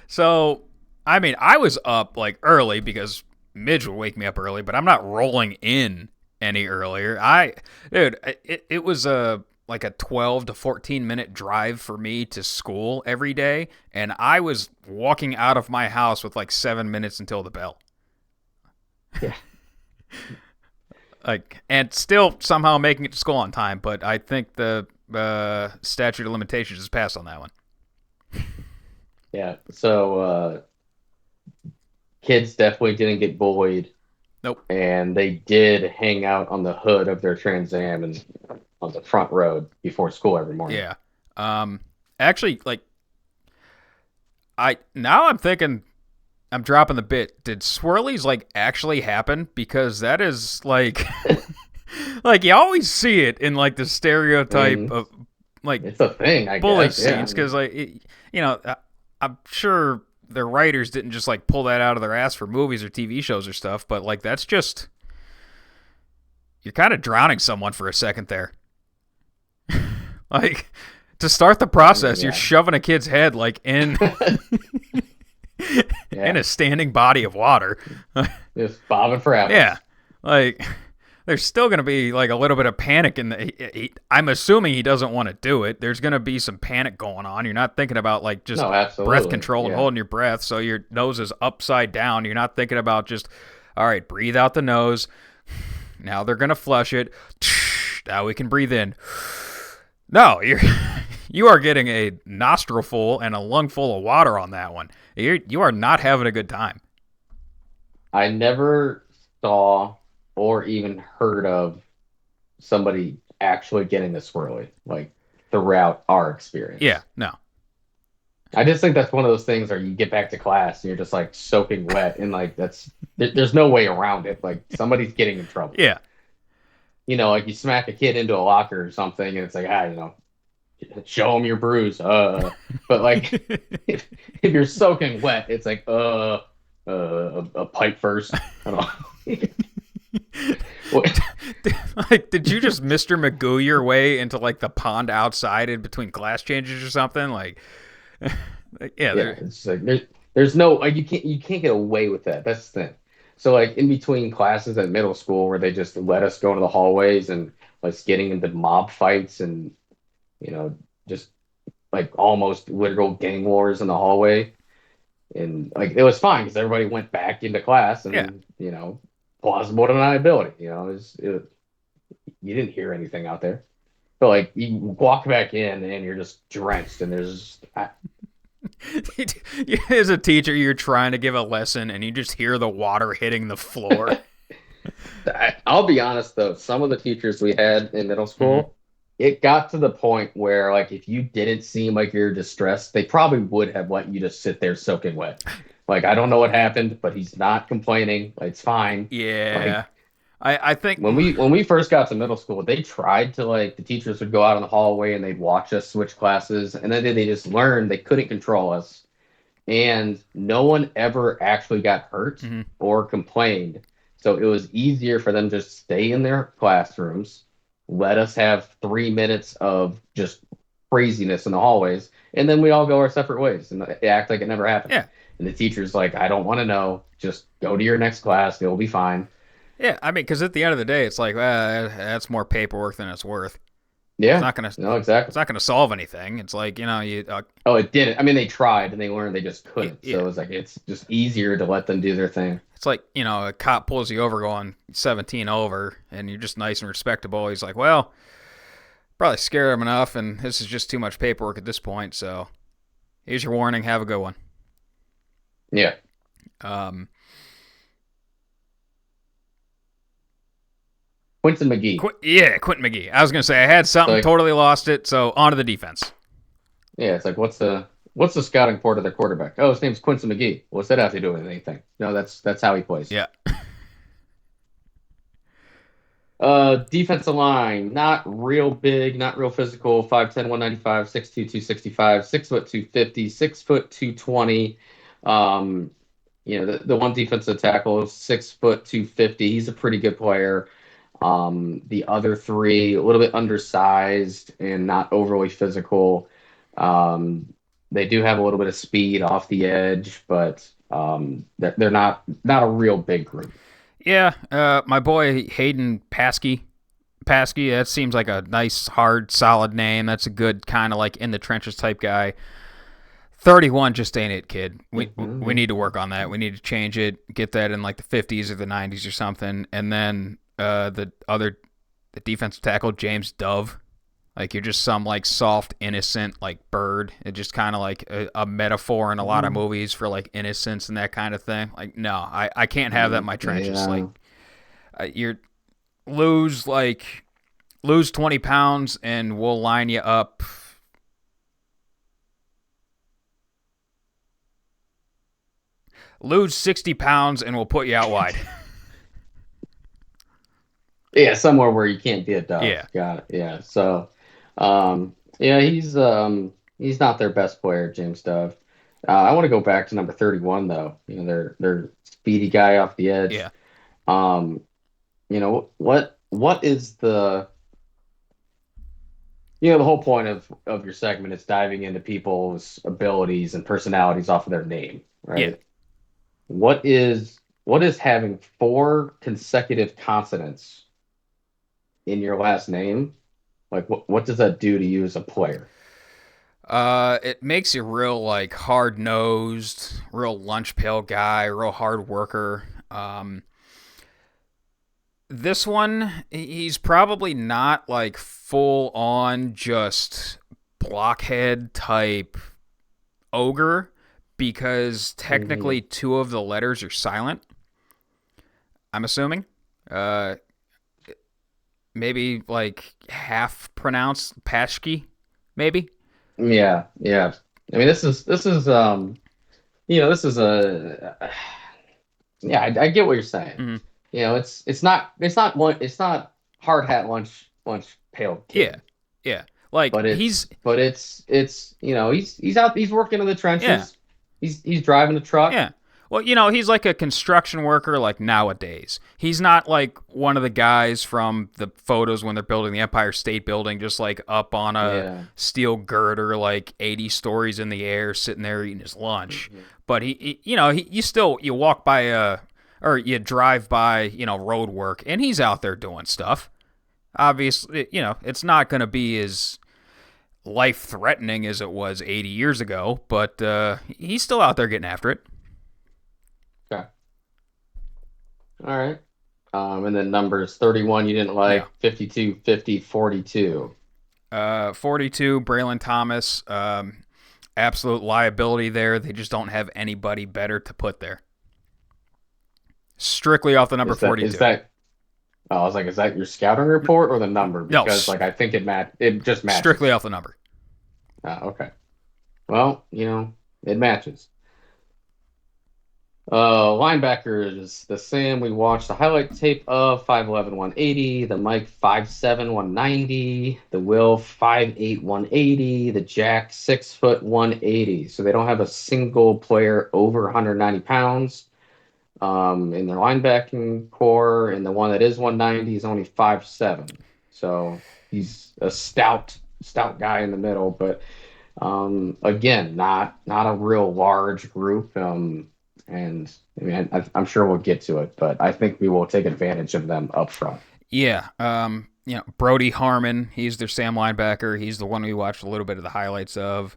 So, I mean, I was up like early because Midge would wake me up early, but I'm not rolling in any earlier. It was like a 12 to 14 minute drive for me to school every day, and I was walking out of my house with like 7 minutes until the bell. Yeah. Like, and still somehow making it to school on time, but I think the statute of limitations is passed on that one. Yeah, so kids definitely didn't get bullied. Nope. And they did hang out on the hood of their Trans Am and on the front road before school every morning. Yeah. Actually, like, I'm thinking, I'm dropping the bit. Did swirlies like actually happen? Because that is like, like you always see it in like the stereotype of like it's a thing, I bully guess. scenes. Because I'm sure the writers didn't just like pull that out of their ass for movies or TV shows or stuff. But like that's just, you're kind of drowning someone for a second there. Like to start the process, you're shoving a kid's head like in. In a standing body of water. Just bobbing for apples. Yeah. Like, there's still going to be, like, a little bit of panic I'm assuming he doesn't want to do it. There's going to be some panic going on. You're not thinking about, like, just breath control and holding your breath, so your nose is upside down. You're not thinking about just, all right, breathe out the nose. Now they're going to flush it. Now we can breathe in. No, you are getting a nostril full and a lung full of water on that one. You are not having a good time. I never saw or even heard of somebody actually getting a swirly, like, throughout our experience. Yeah, no. I just think that's one of those things where you get back to class and you're just, like, soaking wet, and, like, there's no way around it. Like, somebody's getting in trouble. Yeah. Like, you smack a kid into a locker or something, and it's like, show them your bruise. But like, if you're soaking wet, it's like, a pipe first. I don't know. Like, did you just Mr. Magoo your way into like the pond outside in between class changes or something? Like, yeah. It's like there's no like you can't get away with that. That's the thing. So like in between classes at middle school, where they just let us go into the hallways and like getting into mob fights and just like almost literal gang wars in the hallway. And like, it was fine because everybody went back into class and, plausible deniability, you didn't hear anything out there. But like, you walk back in and you're just drenched and there's as a teacher, you're trying to give a lesson and you just hear the water hitting the floor. I'll be honest though, some of the teachers we had in middle school, it got to the point where, like, if you didn't seem like you're distressed, they probably would have let you just sit there soaking wet. Like, I don't know what happened, but he's not complaining. Like, it's fine. Yeah. I think when we first got to middle school, they tried to, like, the teachers would go out in the hallway and they'd watch us switch classes, and then they just learned they couldn't control us. And no one ever actually got hurt or complained. So it was easier for them to just stay in their classrooms, let us have 3 minutes of just craziness in the hallways, and then we all go our separate ways and act like it never happened. Yeah. And the teacher's like, I don't want to know. Just go to your next class. It'll be fine. Yeah, I mean, because at the end of the day, it's like, that's more paperwork than it's worth. Yeah. It's not gonna. No, exactly. It's not gonna solve anything. It's like, it didn't. I mean, they tried and they learned they just couldn't. Yeah. So it was like, it's just easier to let them do their thing. It's like, a cop pulls you over going 17 over, and you're just nice and respectable. He's like, well, probably scared him enough, and this is just too much paperwork at this point. So here's your warning. Have a good one. Yeah. Quentin McGee. Quentin McGee. I was going to say, I had something, totally lost it, so on to the defense. Yeah, it's like, what's the what's the scouting report of their quarterback? Oh, his name's Quincy McGee. What's that have to do with anything? No, that's how he plays. Yeah. Defensive line, not real big, not real physical. 5'10", 195, 6'2", 265, 6', 250, 6', 220. The one defensive tackle is 6', 250. He's a pretty good player. The other three, a little bit undersized and not overly physical. They do have a little bit of speed off the edge, but they're not a real big group. Yeah, my boy Hayden Paskey. Paskey, that seems like a nice, hard, solid name. That's a good kind of like in the trenches type guy. 31 just ain't it, kid. We need to work on that. We need to change it, get that in like the 50s or the 90s or something. And then the defensive tackle, James Dove. Like you're just some like soft, innocent like bird. It's just kind of like a metaphor in a lot of movies for like innocence and that kind of thing. Like no, I can't have that in my trenches. Yeah. Like you're lose 20 pounds and we'll line you up. Lose 60 pounds and we'll put you out wide. Yeah, somewhere where you can't be a dove. Yeah. Got it. Yeah. So, he's not their best player, James Dove. I want to go back to number 31 though. Their speedy guy off the edge. Yeah. What is the whole point of your segment is diving into people's abilities and personalities off of their name, right? Yeah. What is having 4 consecutive consonants in your last name? Like what does that do to you as a player? It makes you real like hard nosed, real lunch pail guy, real hard worker. This one, he's probably not like full on just blockhead type ogre because technically 2 of the letters are silent. I'm assuming. Maybe like half pronounced Pashki, maybe. Yeah. I mean, this is a I get what you're saying. Mm-hmm. It's not hard hat lunch pail kid. Yeah. Like he's working in the trenches. Yeah. He's driving the truck. Yeah. Well, he's like a construction worker like nowadays. He's not like one of the guys from the photos when they're building the Empire State Building, just like up on a steel girder, like 80 stories in the air, sitting there eating his lunch. Mm-hmm. But you walk by or you drive by, road work, and he's out there doing stuff. Obviously, it's not going to be as life-threatening as it was 80 years ago, but he's still out there getting after it. Okay. All right. And then numbers 31 you didn't like, 52, 50, 42. 42, Braylon Thomas. Absolute liability there. They just don't have anybody better to put there. Strictly off the number 42. I was like, is that your scouting report or the number? Because I think it just matches. Strictly off the number. Okay. Well, it matches. Linebacker is the Sam we watched the highlight tape of 5'11", 180, the Mike 5'7", 190, the Will 5'8", 180, the Jack 6 180. So they don't have a single player over 190 pounds in their linebacking core, and the one that is 190 is only 5'7". So he's a stout guy in the middle, but again, not a real large group. And I mean, I'm sure we'll get to it, but I think we will take advantage of them up front. Yeah. Brody Harmon, he's their Sam linebacker. He's the one we watched a little bit of the highlights of.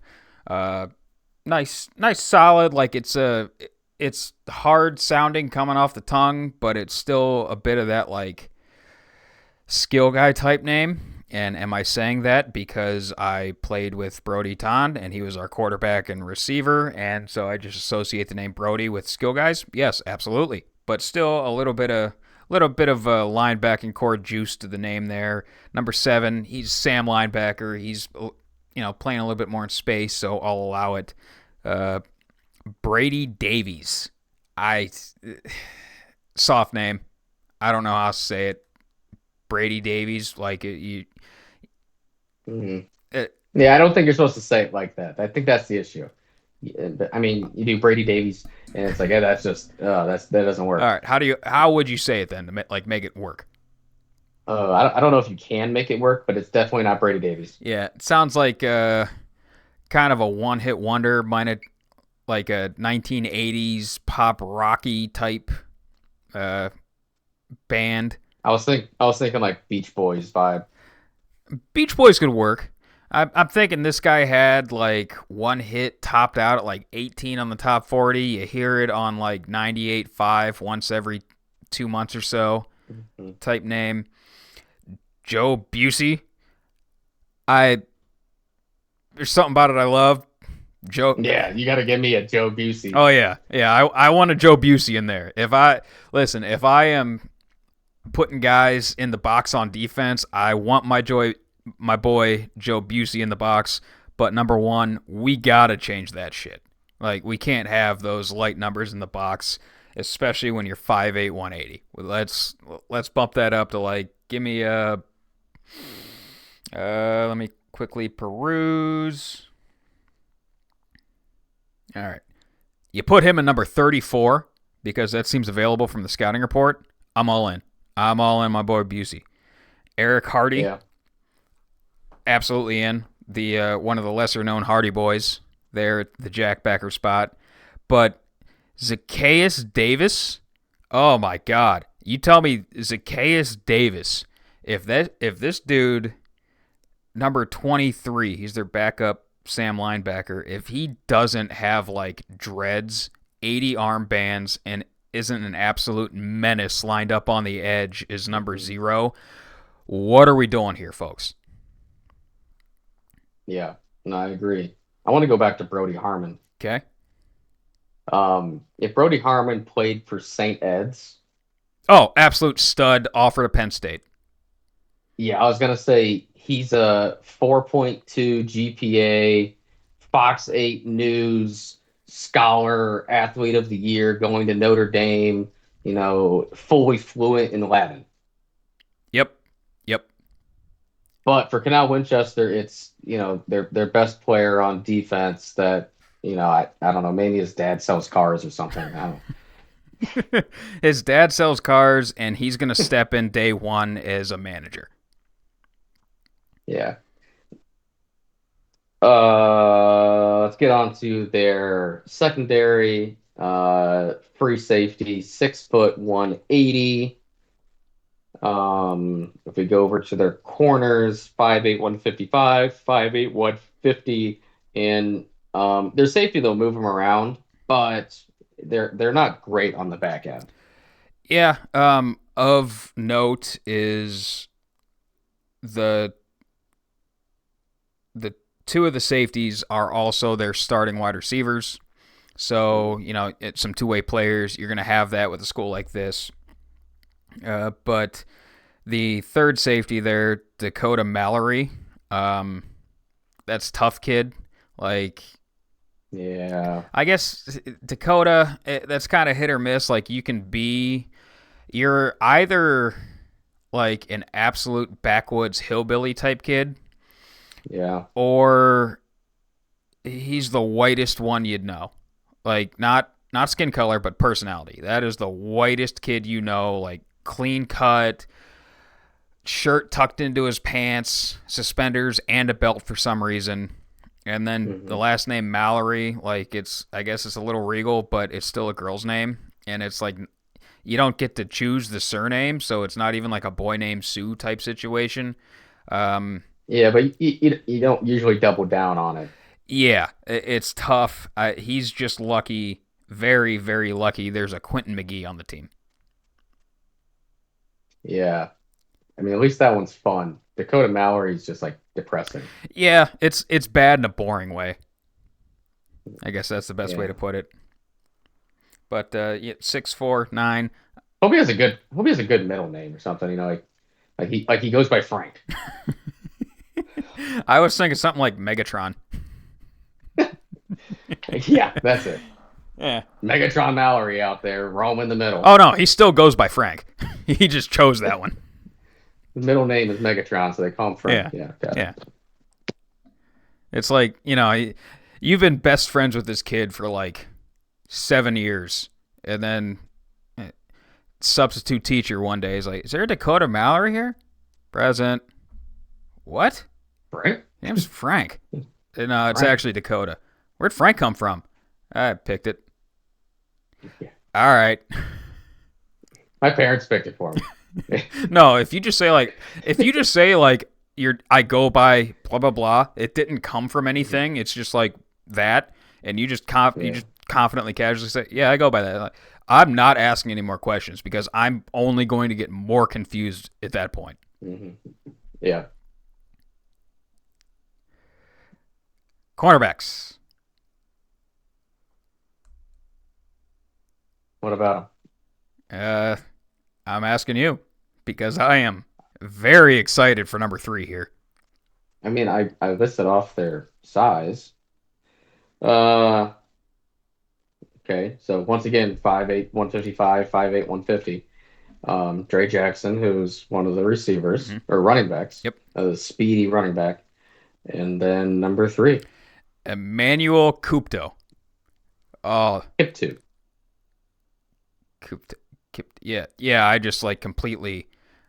Nice, solid. Like it's hard sounding coming off the tongue, but it's still a bit of that like skill guy type name. And am I saying that because I played with Brody Tond and he was our quarterback and receiver, and so I just associate the name Brody with skill guys? Yes, absolutely. But still a little bit of linebacking core juice to the name there. Number 7, he's Sam linebacker. He's playing a little bit more in space, so I'll allow it. Brady Davies. Soft name. I don't know how to say it. Brady Davies, like you. Mm-hmm. Yeah, I don't think you're supposed to say it like that. I think that's the issue. I mean, you do Brady Davies, and it's like, yeah, that's just that doesn't work. All right, how would you say it then to make it work? I don't know if you can make it work, but it's definitely not Brady Davies. Yeah, it sounds like kind of a one-hit wonder, like a 1980s pop rocky type band. I was thinking like Beach Boys vibe. Beach Boys could work. I'm thinking this guy had like one hit topped out at like 18 on the top 40. You hear it on like 98.5 once every 2 months or so. Mm-hmm. Type name. Joe Bucy. There's something about it I love. Joe. Yeah, you got to give me a Joe Bucy. Oh yeah. I want a Joe Bucy in there. If I am putting guys in the box on defense, I want my boy Joe Bucy in the box. But number one, we gotta change that shit. Like, we can't have those light numbers in the box, especially when you're 5'8", 180. Let's bump that up to like, give me a. Let me quickly peruse. All right, you put him in number 34 because that seems available from the scouting report. I'm all in. My boy Bucy. Eric Hardy. Yeah. Absolutely in. The one of the lesser known Hardy boys there at the jackbacker spot. But Zacchaeus Davis, oh my God. You tell me Zacchaeus Davis, if this dude, number 23, he's their backup Sam linebacker, if he doesn't have like dreads, 80 armbands, and isn't an absolute menace lined up on the edge is number 0, what are we doing here, folks? Yeah, no, I agree. I want to go back to Brody Harmon. Okay. If Brody Harmon played for St. Ed's. Oh, absolute stud, offer to Penn State. Yeah, I was going to say he's a 4.2 GPA, Fox 8 News scholar, athlete of the year, going to Notre Dame, fully fluent in Latin. Yep. But for Canal Winchester, it's, their best player on defense that, I don't know, maybe his dad sells cars or something. I don't know. His dad sells cars, and he's going to step in day one as a manager. Yeah. Let's get on to their secondary. Free safety, 6', 180. If we go over to their corners, 5'8", 155, 5'8", 150, and their safety, they'll move them around, but they're not great on the back end. Yeah. Of note is the two of the safeties are also their starting wide receivers. So, it's some two-way players. You're going to have that with a school like this. But the third safety there, Dakota Mallerie, that's tough kid. Like, yeah, I guess Dakota, that's kind of hit or miss. Like, you're either like an absolute backwoods hillbilly type kid, yeah, or he's the whitest one you'd know. Like, not skin color, but personality. That is the whitest kid like clean cut, shirt tucked into his pants, suspenders, and a belt for some reason. And then the last name Mallory, like I guess it's a little regal, but it's still a girl's name. And it's like you don't get to choose the surname, so it's not even like a boy named Sue type situation. Yeah, but you don't usually double down on it. Yeah, it's tough. He's just lucky, very, very lucky. There's a Quentin McGee on the team. Yeah. I mean, at least that one's fun. Dakota Mallerie is just like depressing. Yeah, it's bad in a boring way. I guess that's the best way to put it. But 6'4", 9. Hope he has a good middle name or something. Like he goes by Frank. I was thinking something like Megatron. Yeah, that's it. Yeah. Megatron Mallerie out there, roaming the middle. Oh, no, he still goes by Frank. He just chose that one. His middle name is Megatron, so they call him Frank. Yeah. Got Yeah. it. It's like, you've been best friends with this kid for like 7 years, and then substitute teacher one day is like, is there a Dakota Mallerie here? Present. What? Frank? Name's Frank. No, it's Frank. actually Dakota. Where'd Frank come from? I picked it. Yeah. All right. My parents picked it for me. No, if you just say like I go by blah blah blah, it didn't come from anything. It's just like that, and you just confidently, casually say, yeah, I go by that. Like, I'm not asking any more questions because I'm only going to get more confused at that point. Mm-hmm. Yeah. Cornerbacks. What about him? I'm asking you because I am very excited for number 3 here. I mean, I listed off their size. Okay, so once again, 5'8", 155, 5'8", 150. Dre Jackson, who's one of the receivers or running backs. Yep. The speedy running back. And then number 3. Emmanuel Kupto. Oh, Kip2. Yeah. I just like completely.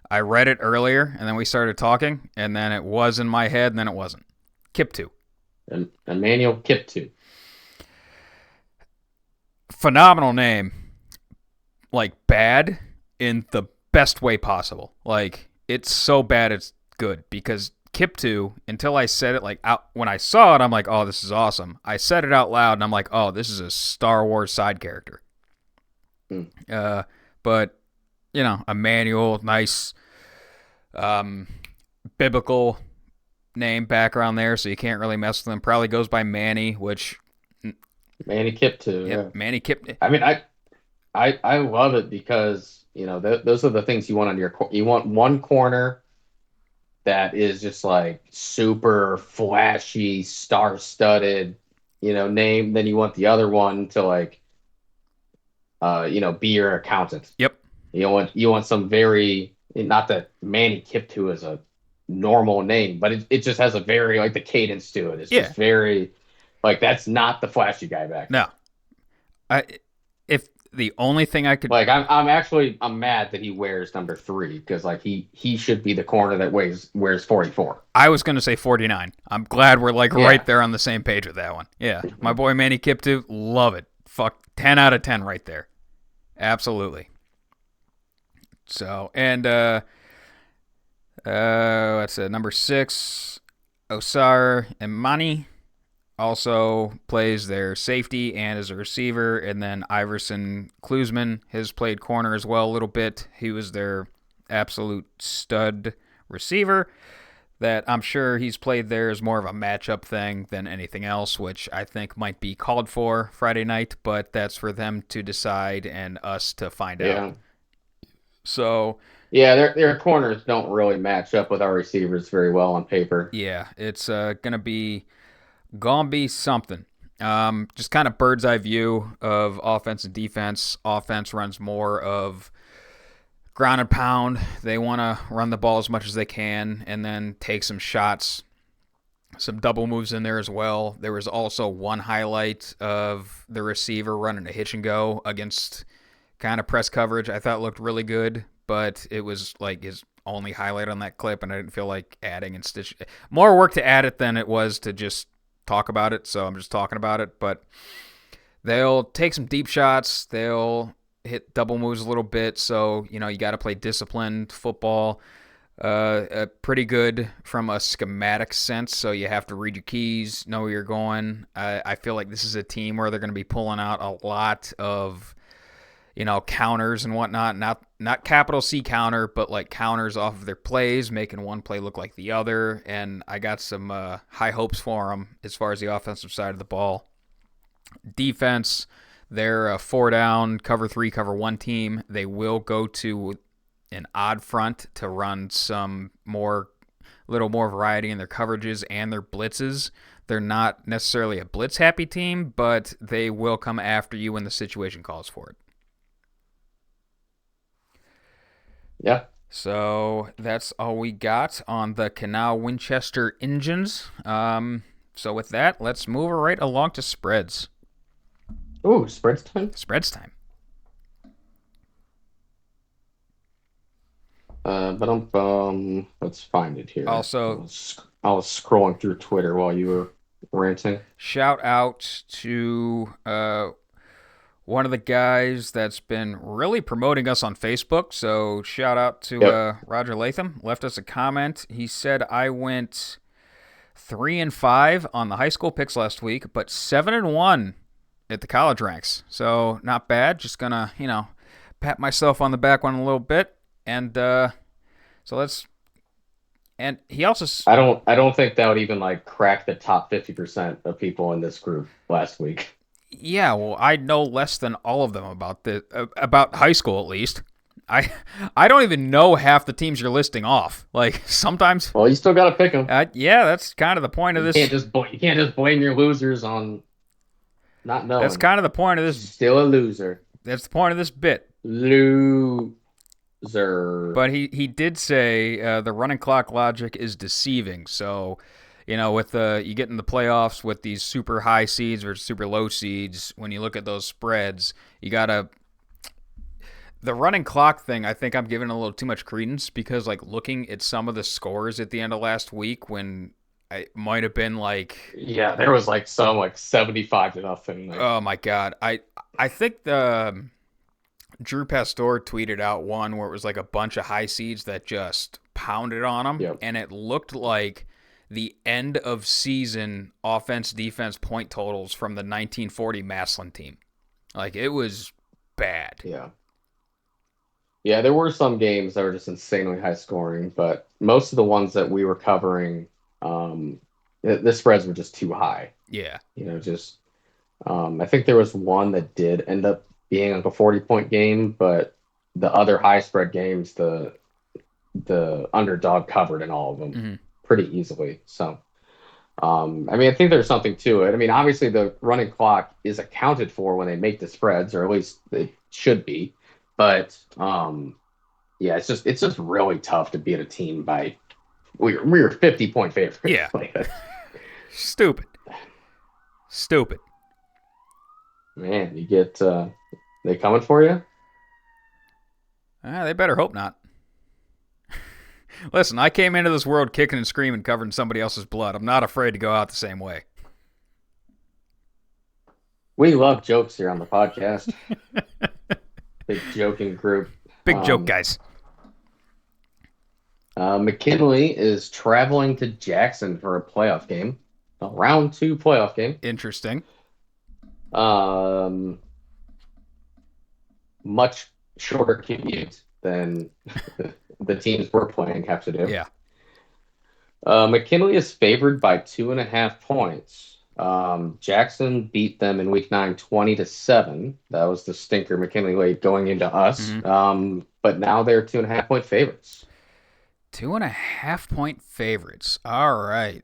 I read it earlier, and then we started talking, and then it was in my head, and then it wasn't. Kip2. Emmanuel Kip2. Phenomenal name. Like, bad in the best way possible. Like, it's so bad it's good, because Kip2, until I said it, like, out when I saw it, I'm like, oh, this is awesome. I said it out loud, and I'm like, oh, this is a Star Wars side character. But, Emmanuel, nice biblical name background there, so you can't really mess with him. Probably goes by Manny, which... Manny Kip2, yeah. Manny Kip... I mean, I love it because, those are the things you want on your... You want one corner that is just, like, super flashy, star-studded, name. Then you want the other one to, like, be your accountant. Yep. You want some very, not that Manny Kip2 is a normal name, but it just has a very, like, the cadence to it. It's just very, like, that's not the flashy guy back there. No. If the only thing I could... Like, I'm mad that he wears number 3 because, like, he should be the corner that wears 44. I was going to say 49. I'm glad we're, like, right there on the same page with that one. Yeah. My boy Manny Kip2, love it. Fuck, 10 out of 10 right there. Absolutely. So, and what's that? Number 6, Osar Imani also plays their safety and as a receiver, and then Iverson Klusman has played corner as well a little bit. He was their absolute stud receiver. That I'm sure he's played there as more of a matchup thing than anything else, which I think might be called for Friday night, but that's for them to decide and us to find out. So, yeah, their corners don't really match up with our receivers very well on paper. Yeah, it's gonna be something. Just kind of bird's eye view of offense and defense. Offense runs more of ground and pound. They want to run the ball as much as they can and then take some shots, some double moves in there as well. There was also one highlight of the receiver running a hitch and go against kind of press coverage. I thought looked really good, but it was like his only highlight on that clip, and I didn't feel like adding and stitching. More work to add it than it was to just talk about it, so I'm just talking about it. But they'll take some deep shots. They'll hit double moves a little bit, so you got to play disciplined football. Pretty good from a schematic sense, so you have to read your keys, know where you're going. I feel like this is a team where they're going to be pulling out a lot of counters and whatnot. Not capital C counter, but like counters off of their plays, making one play look like the other. And I got some high hopes for them as far as the offensive side of the ball. Defense, they're a 4-down, cover 3, cover 1 team. They will go to an odd front to run some more little more variety in their coverages and their blitzes. They're not necessarily a blitz-happy team, but they will come after you when the situation calls for it. Yeah. So that's all we got on the Canal Winchester Indians. So with that, let's move right along to spreads. Ooh, spreads time? Spreads time. Let's find it here. Also, I was scrolling through Twitter while you were ranting. Shout out to one of the guys that's been really promoting us on Facebook. So shout out to Roger Latham. Left us a comment. He said I went 3-5 on the high school picks last week, but 7-1 at the college ranks. So not bad. Just gonna pat myself on the back one a little bit. And so let's. And he also. I don't think that would even like crack the top 50% of people in this group last week. Yeah, well, I know less than all of them about high school at least. I don't even know half the teams you're listing off. Like sometimes. Well, you still got to pick them. Yeah, that's kind of the point of this. You can't just blame your losers on not knowing. That's kind of the point of this. Still a loser. That's the point of this bit. Loser. But he did say the running clock logic is deceiving. So, with you get in the playoffs with these super high seeds versus super low seeds, when you look at those spreads, you gotta. The running clock thing, I think I'm giving a little too much credence because, like, looking at some of the scores at the end of last week when it might have been like. Yeah, there was like some 75-0. Like, oh my God, I think the. Drew Pastor tweeted out one where it was like a bunch of high seeds that just pounded on them, and it looked like the end of season offense-defense point totals from the 1940 Massillon team. Like, it was bad. Yeah, there were some games that were just insanely high scoring, but most of the ones that we were covering, the spreads were just too high. Yeah. I think there was one that did end up being like a 40-point game, but the other high spread games, the underdog covered in all of them pretty easily. So, I think there's something to it. I mean, obviously the running clock is accounted for when they make the spreads, or at least they should be. But yeah, it's just really tough to beat a team by we were 50-point favorites. Yeah, stupid. Man, you get they coming for you? They better hope not. Listen, I came into this world kicking and screaming, covering somebody else's blood. I'm not afraid to go out the same way. We love jokes here on the podcast. Big joking group. Big joke guys. McKinley is traveling to Jackson for a playoff game. A round 2 playoff game. Interesting. Much shorter commute than the teams we're playing have to do. Yeah. McKinley is favored by 2.5 points. Jackson beat them in week 9, 20-7. That was the stinker McKinley laid going into us. But now they're 2.5-point favorites. 2.5-point favorites. All right.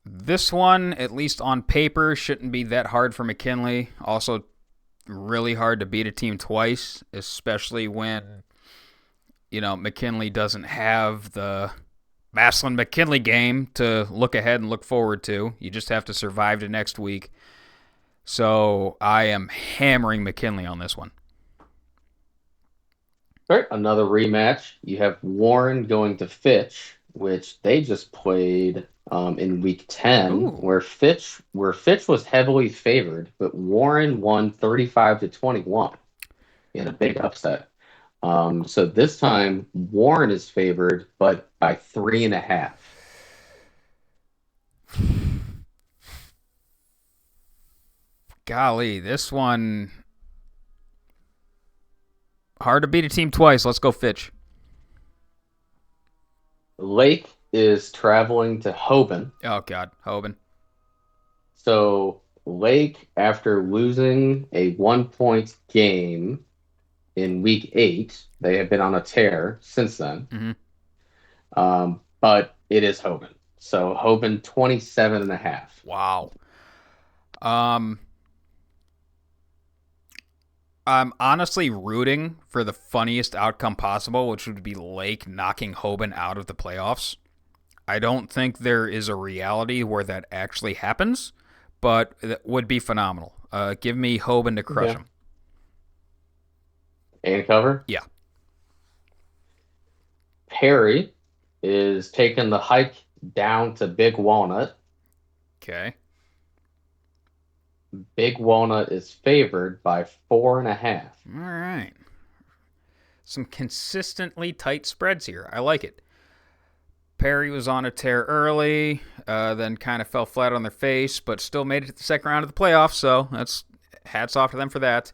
This one, at least on paper, shouldn't be that hard for McKinley. Also, really hard to beat a team twice, especially when, McKinley doesn't have the Massillon-McKinley game to look ahead and look forward to. You just have to survive to next week. So I am hammering McKinley on this one. All right, another rematch. You have Warren going to Fitch, which they just played in week 10, where Fitch was heavily favored, but Warren won 35-21 in a big upset. So this time Warren is favored, but by 3.5. Golly, this one hard to beat a team twice. Let's go Fitch. Lake is traveling to Hoban. Oh, God. Hoban. So Lake, after losing a 1-point game, in week 8. They have been on a tear since then. Mm-hmm. But it is Hoban. So Hoban 27.5. Wow. Um, I'm honestly rooting for the funniest outcome possible, which would be Lake knocking Hoban out of the playoffs. I don't think there is a reality where that actually happens, but it would be phenomenal. Give me Hoban to crush Yeah. him. And cover. Yeah. Perry is taking the hike down to Big Walnut. Okay. Big Walnut is favored by 4.5. All right. Some consistently tight spreads here. I like it. Perry was on a tear early, then kind of fell flat on their face, but still made it to the second round of the playoffs, so that's hats off to them for that.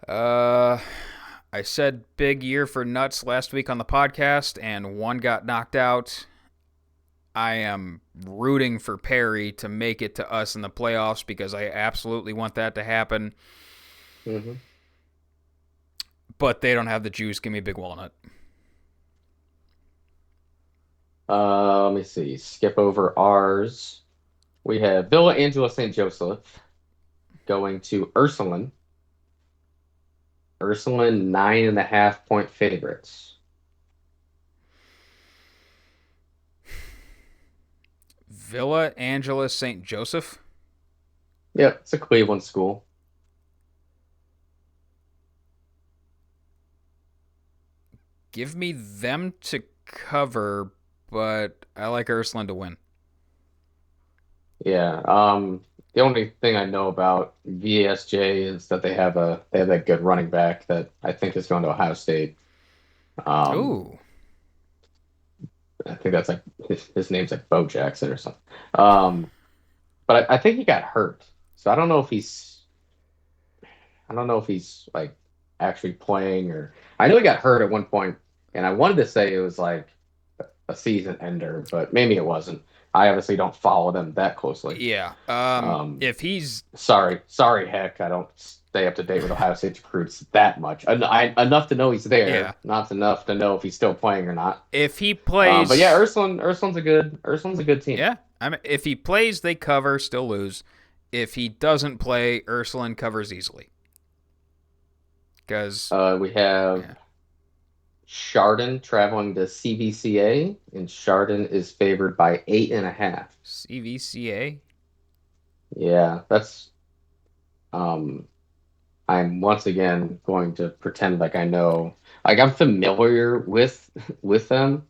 I said big year for nuts last week on the podcast, and one got knocked out. I am rooting for Perry to make it to us in the playoffs because I absolutely want that to happen. Mm-hmm. But they don't have the juice. Give me a big walnut. Let me see. Skip over ours. We have Villa Angela St. Joseph going to Ursuline. Ursuline 9.5 point favorites. Villa Angela St. Joseph. Yep, it's a Cleveland school. Give me them to cover, but I like Ursuline to win. Yeah. The only thing I know about VSJ is that they have that good running back that I think is going to Ohio State. Um, Ooh. I think that's like his name's like Bo Jackson or something. Um, but I think he got hurt, so I don't know if he's like actually playing or I know he got hurt at one point, and I wanted to say it was like a season ender, but maybe it wasn't. I obviously don't follow them that closely. Yeah. If he's Sorry, heck, I don't stay up to date with Ohio State recruits that much. Enough to know he's yeah, there, not enough to know if he's still playing or not. if he plays, But yeah, Ursuline's a good team. yeah. I mean, if he plays, they cover, still lose. If he doesn't play, Ursuline covers easily. Because We have yeah. Chardon traveling to CVCA, and Chardon is favored by 8.5. CVCA. Yeah, that's. Um, I'm once again going to pretend like I know, like I'm familiar with them.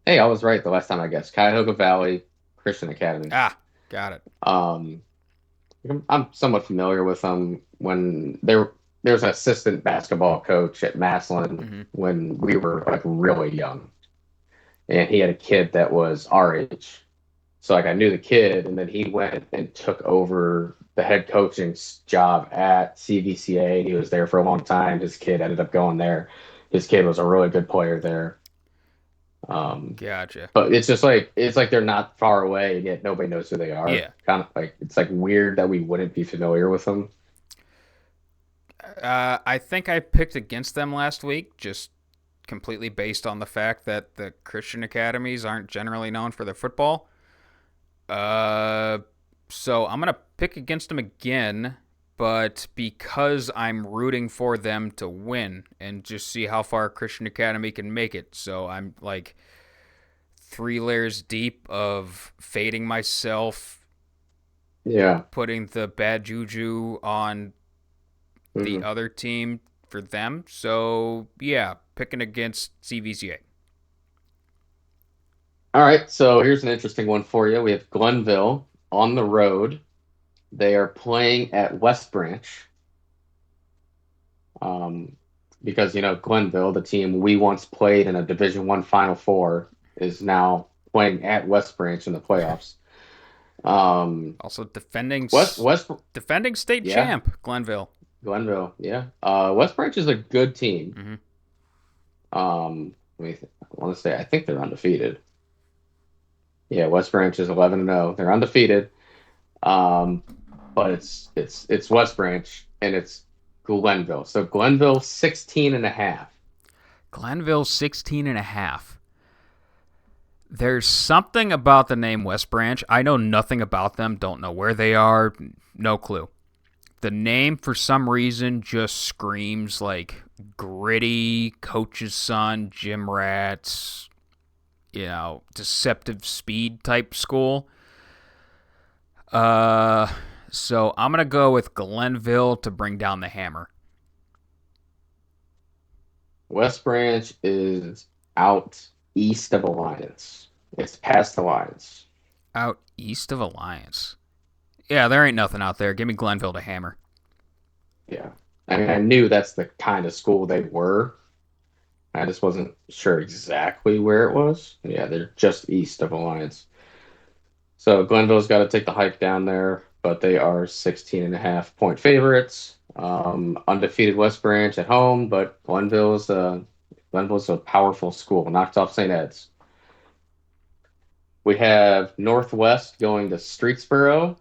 Hey, I was right the last time I guessed. Cuyahoga Valley Christian Academy. Ah, got it. Um, I'm somewhat familiar with them when there's an assistant basketball coach at Massillon when we were like really young, and he had a kid that was our age. So like I knew the kid, and then he went and took over the head coaching job at CVCA. He was there for a long time. His kid ended up going there. His kid was a really good player there. Gotcha. But it's like they're not far away, and yet nobody knows who they are. Yeah. Kind of like it's like weird that we wouldn't be familiar with them. I think I picked against them last week, just completely based on the fact that the Christian academies aren't generally known for their football. So I'm gonna pick against them again, but because I'm rooting for them to win and just see how far Christian Academy can make it. So I'm like 3 layers deep of fading myself, Yeah. putting the bad juju on the Mhm. other team for them. So yeah, picking against CVCA. All right, so here's an interesting one for you. We have Glenville on the road. They are playing at West Branch. Um, because Glenville, the team we once played in a Division One Final Four, is now playing at West Branch in the playoffs. Also defending West, defending state yeah, champ Glenville. Glenville, yeah. West Branch is a good team. I want to say I think they're undefeated. Yeah, West Branch is 11-0. They're undefeated. But it's West Branch, and it's Glenville. So Glenville 16.5. Glenville 16.5. There's something about the name West Branch. I know nothing about them. Don't know where they are. No clue. The name, for some reason, just screams like gritty, coach's son, gym rats, deceptive speed type school. So I'm going to go with Glenville to bring down the hammer. West Branch is out east of Alliance. It's past Alliance. Out east of Alliance. Yeah, there ain't nothing out there. Give me Glenville to hammer. Yeah. I mean, I knew that's the kind of school they were. I just wasn't sure exactly where it was. Yeah, they're just east of Alliance. So Glenville's got to take the hike down there, but they are 16.5-point favorites. Undefeated West Branch at home, but Glenville's a powerful school. Knocked off St. Ed's. We have Northwest going to Streetsboro.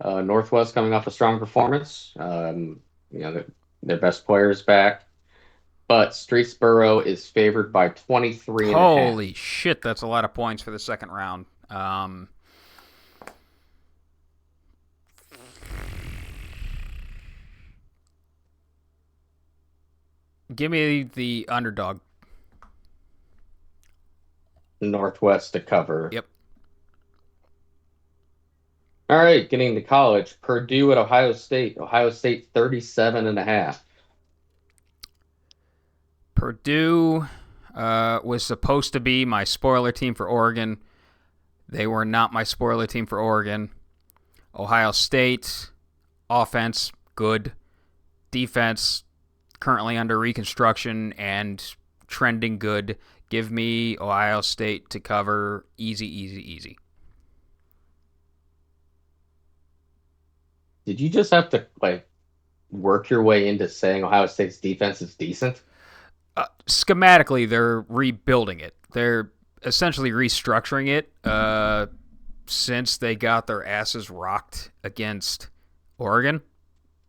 Northwest coming off a strong performance. Their best players back. But Streetsboro is favored by 23.5. Holy shit, that's a lot of points for the second round. Give me the underdog. Northwest to cover. Yep. All right, getting to college. Purdue at Ohio State. Ohio State 37.5. Purdue was supposed to be my spoiler team for Oregon. They were not my spoiler team for Oregon. Ohio State, offense, good. Defense, currently under reconstruction and trending good. Give me Ohio State to cover. Easy, easy, easy. Did you just have to work your way into saying Ohio State's defense is decent? Schematically, they're rebuilding it. They're essentially restructuring it since they got their asses rocked against Oregon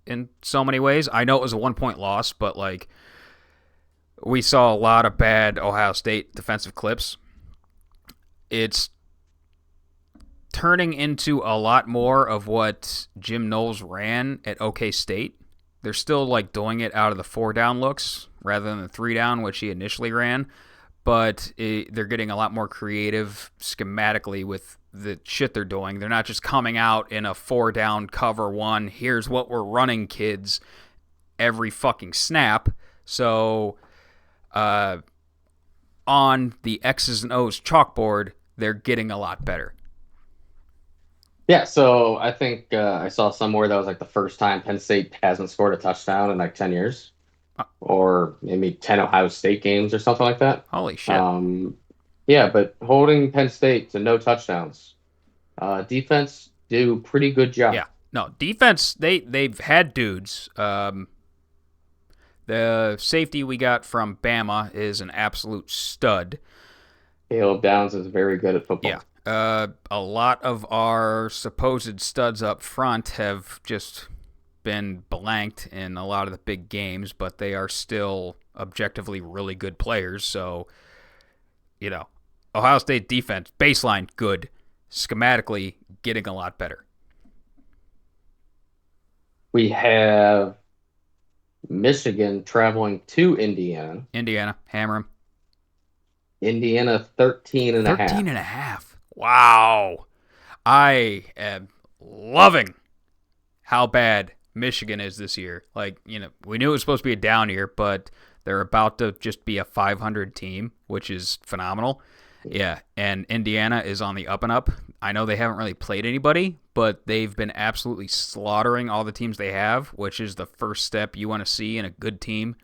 in so many ways. I know it was a 1-point loss, but we saw a lot of bad Ohio State defensive clips. It's turning into a lot more of what Jim Knowles ran at OK State. They're still doing it out of the 4-down looks rather than the 3-down, which he initially ran. But they're getting a lot more creative schematically with the shit they're doing. They're not just coming out in a 4-down cover one. Here's what we're running, kids, every fucking snap. So on the X's and O's chalkboard, they're getting a lot better. Yeah, so I think I saw somewhere that was the first time Penn State hasn't scored a touchdown in 10 years. Or maybe 10 Ohio State games or something like that. Holy shit. Yeah, but holding Penn State to no touchdowns. Defense do pretty good job. Yeah, no, defense, they've had dudes. The safety we got from Bama is an absolute stud. Caleb Downs is very good at football. Yeah. A lot of our supposed studs up front have just been blanked in a lot of the big games, but they are still objectively really good players. So, Ohio State defense, baseline, good. Schematically, getting a lot better. We have Michigan traveling to Indiana. Indiana, hammer 'em. Indiana 13.5. 13.5. Wow. I am loving how bad Michigan is this year. We knew it was supposed to be a down year, but they're about to just be a 500 team, which is phenomenal. Yeah, and Indiana is on the up and up. I know they haven't really played anybody, but they've been absolutely slaughtering all the teams they have, which is the first step you want to see in a good team.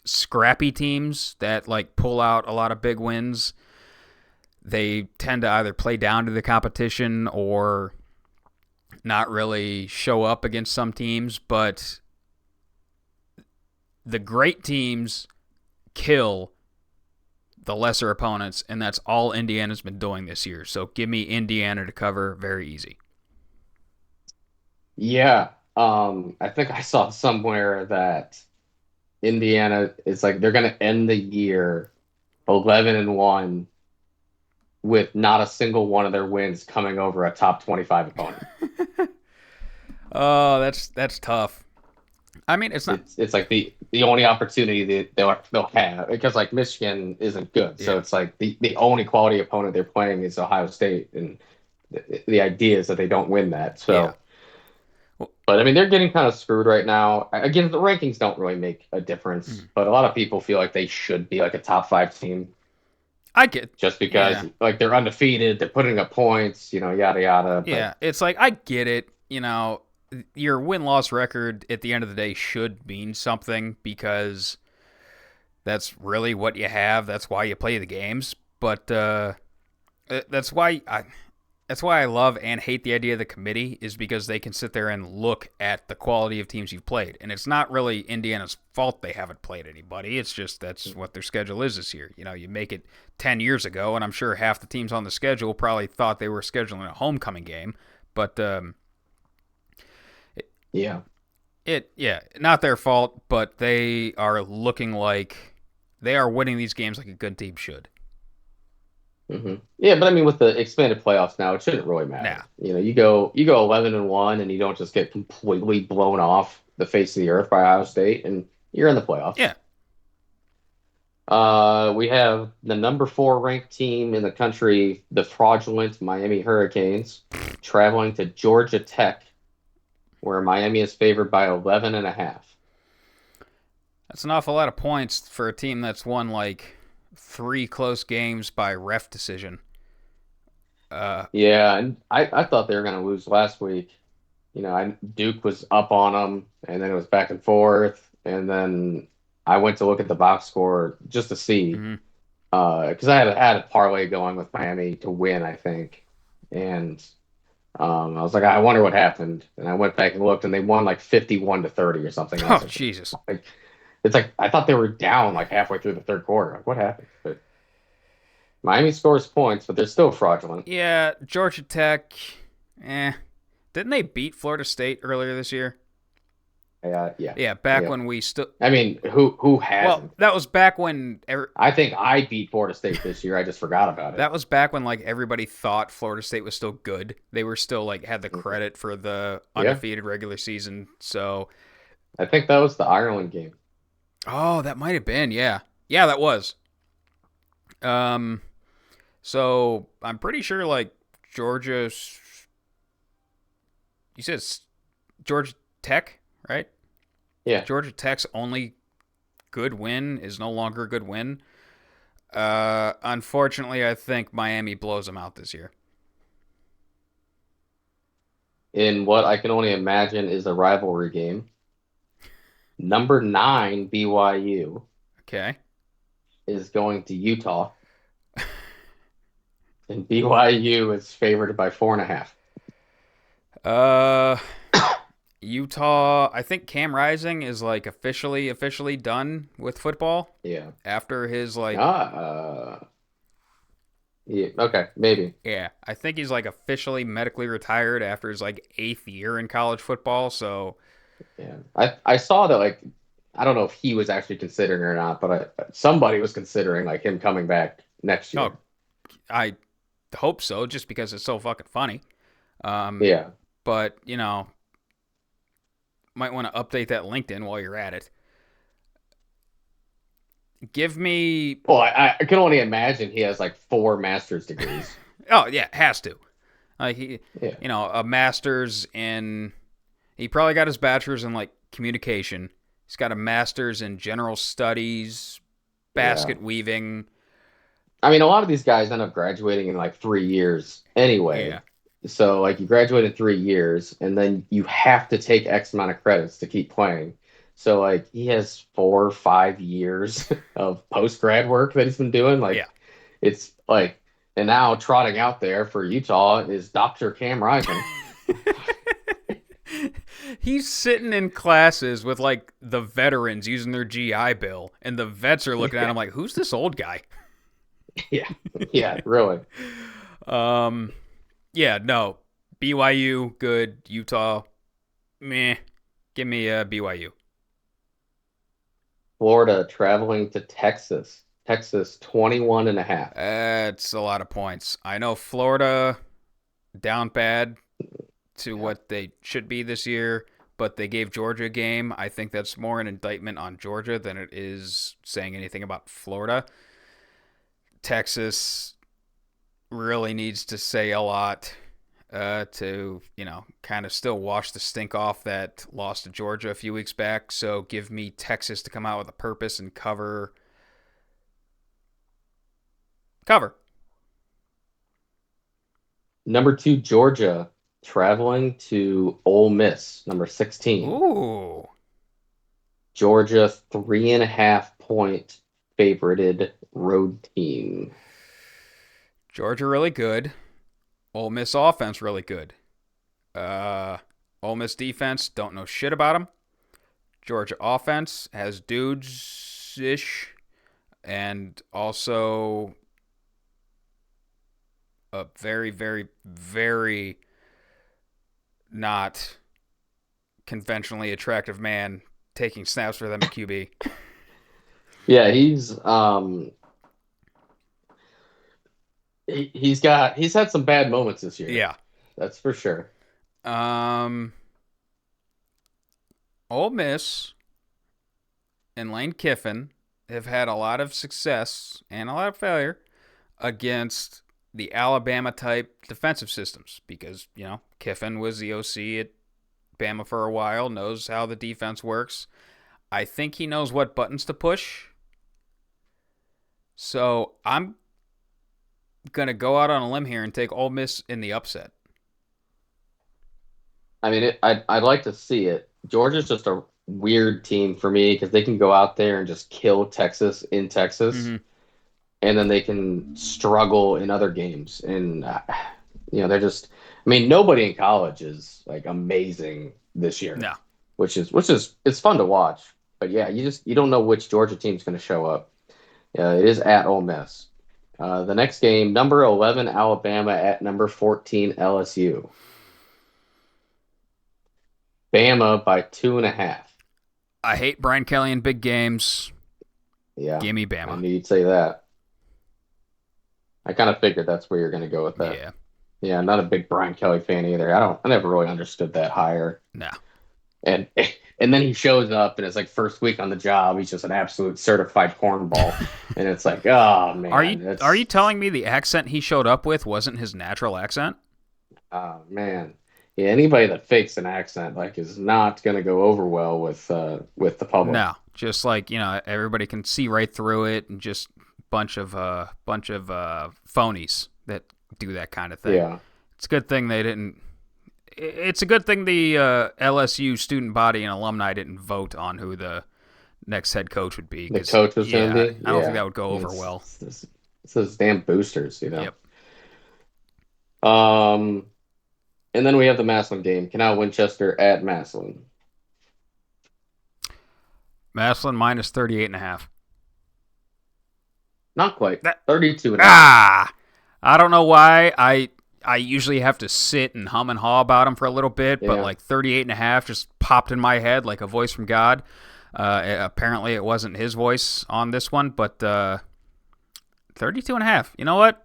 Scrappy teams that pull out a lot of big wins, they tend to either play down to the competition or not really show up against some teams, but the great teams kill the lesser opponents, and that's all Indiana's been doing this year. So give me Indiana to cover very easy. Yeah. I think I saw somewhere that Indiana is like they're going to end the year 11-1 with not a single one of their wins coming over a top 25 opponent. Oh, that's tough. I mean, it's not. It's like the only opportunity that they'll have because like Michigan isn't good, so Yeah. it's like the only quality opponent they're playing is Ohio State, and the idea is that they don't win that. Yeah. So, Well, but I mean, they're getting kind of screwed right now. Again, the rankings don't really make a difference, mm. but a lot of people feel like they should be like a top five team I get. just because Yeah. like they're undefeated, they're putting up points, yada yada. But Yeah. It's like I get it. Your win-loss record at the end of the day should mean something because that's really what you have. That's why you play the games. But that's why I love and hate the idea of the committee is because they can sit there and look at the quality of teams you've played. And it's not really Indiana's fault they haven't played anybody. It's just that's what their schedule is this year. You make it 10 years ago, and I'm sure half the teams on the schedule probably thought they were scheduling a homecoming game. But yeah. not their fault, but they are looking like they are winning these games like a good team should. Yeah, but I mean, with the expanded playoffs now, it shouldn't really matter. Nah. You go 11-1, and you don't just get completely blown off the face of the earth by Ohio State, and you're in the playoffs. Yeah. We have the number 4 ranked team in the country, the fraudulent Miami Hurricanes, traveling to Georgia Tech, where Miami is favored by 11.5. That's an awful lot of points for a team that's won like 3 close games by ref decision. Yeah, and I thought they were going to lose last week. Duke was up on them, and then it was back and forth, and then I went to look at the box score just to see, because I had a parlay going with Miami to win, I think, and I was like, I wonder what happened, and I went back and looked, and they won like 51-30 or something. And I was Oh, like, Jesus. It's like I thought they were down like halfway through the third quarter. Like, what happened? But Miami scores points, but they're still fraudulent. Yeah, Georgia Tech. Didn't they beat Florida State earlier this year? Yeah. Yeah, back when we still. I mean, who hasn't? Well, that was back when. I think I beat Florida State this year. I just forgot about it. That was back when like everybody thought Florida State was still good. They were still like had the credit for the undefeated regular season. So I think that was the Ireland game. Oh, that might have been. Yeah, that was. So I'm pretty sure like Georgia. You said Georgia Tech, right? Yeah. Georgia Tech's only good win is no longer a good win. Unfortunately, I think Miami blows them out this year. In what I can only imagine is a rivalry game. Number 9 BYU. Okay. Is going to Utah. And BYU is favored by 4.5. Utah, I think Cam Rising is like officially done with football. Yeah. After his like yeah, okay, maybe. Yeah, I think he's like officially medically retired after his like 8th year in college football, so yeah. I saw that like I don't know if he was actually considering or not, but somebody was considering like him coming back next year. Oh, I hope so, just because it's so fucking funny. Yeah. But, might want to update that LinkedIn while you're at it. Give me... Well, I can only imagine he has like 4 master's degrees. Oh, yeah, has to. A master's in... He probably got his bachelor's in, like, communication. He's got a master's in general studies, basket weaving. I mean, a lot of these guys end up graduating in like 3 years anyway. Yeah. So, like, you graduate in 3 years, and then you have to take X amount of credits to keep playing. So, like, he has 4 or 5 years of post-grad work that he's been doing. Like, it's like, and now trotting out there for Utah is Dr. Cam Rising. He's sitting in classes with, like, the veterans using their GI Bill, and the vets are looking at him like, who's this old guy? Yeah, really. Yeah, no. BYU, good. Utah, Meh. Give me BYU. Florida traveling to Texas. Texas 21.5. It's a lot of points. I know Florida down bad to Yeah. what they should be this year, but they gave Georgia a game. I think that's more an indictment on Georgia than it is saying anything about Florida. Texas really needs to say a lot to, kind of still wash the stink off that loss to Georgia a few weeks back. So give me Texas to come out with a purpose and cover. Cover. Number 2, Georgia traveling to Ole Miss, number 16. Ooh. Georgia 3.5 point favorited road team. Georgia really good. Ole Miss offense really good. Ole Miss defense, don't know shit about them. Georgia offense has dudes ish, and also a very, very, very not conventionally attractive man taking snaps for them at QB. Yeah, he's had some bad moments this year. Yeah. That's for sure. Ole Miss and Lane Kiffin have had a lot of success and a lot of failure against the Alabama type defensive systems because, Kiffin was the OC at Bama for a while, knows how the defense works. I think he knows what buttons to push. So I'm going to go out on a limb here and take Ole Miss in the upset. I mean, I'd like to see it. Georgia's just a weird team for me because they can go out there and just kill Texas in Texas, and then they can struggle in other games. And they're just. I mean, nobody in college is like amazing this year. No, which is it's fun to watch. But yeah, you don't know which Georgia team's going to show up. It is at Ole Miss. The next game, number 11 Alabama at number 14 LSU. Bama by 2.5. I hate Brian Kelly in big games. Yeah, give me I Bama. knew you'd say that. I kind of figured that's where you're going to go with that. Yeah, I'm not a big Brian Kelly fan either. I never really understood that hire. No. And then he shows up and it's like first week on the job, he's just an absolute certified cornball. And it's like, oh man. Are you telling me the accent he showed up with wasn't his natural accent? Oh man. Yeah, anybody that fakes an accent is not going to go over well with the public. No, just everybody can see right through it, and just bunch of phonies that do that kind of thing. Yeah, it's a good thing they didn't. It's a good thing the LSU student body and alumni didn't vote on who the next head coach would be. The coach was going to be. I don't think that would go over well. It's those damn boosters, Yep. And then we have the Massillon game. Canal Winchester at Massillon. Massillon minus 38.5. Not quite. 32.5. I don't know why. I usually have to sit and hum and haw about him for a little bit, but 38.5 just popped in my head like a voice from God. Apparently it wasn't his voice on this one, but 32.5. You know what?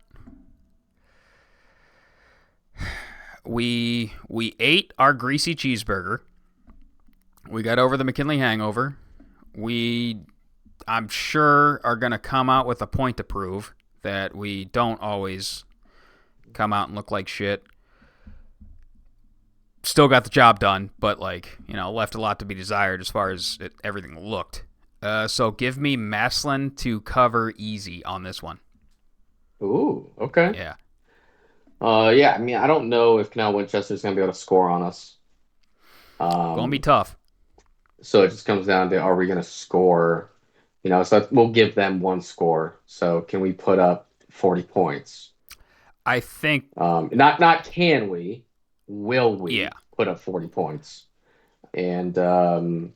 We ate our greasy cheeseburger. We got over the McKinley hangover. I'm sure, are going to come out with a point to prove that we don't always come out and look like shit. Still got the job done, but left a lot to be desired as far as everything looked. So give me Massillon to cover easy on this one. Ooh, okay. Yeah. I mean, I don't know if Canal Winchester's going to be able to score on us. Going to be tough. So it just comes down to, are we going to score? So we'll give them one score. So can we put up 40 points? I think. Not can we, will we put up 40 points? And, on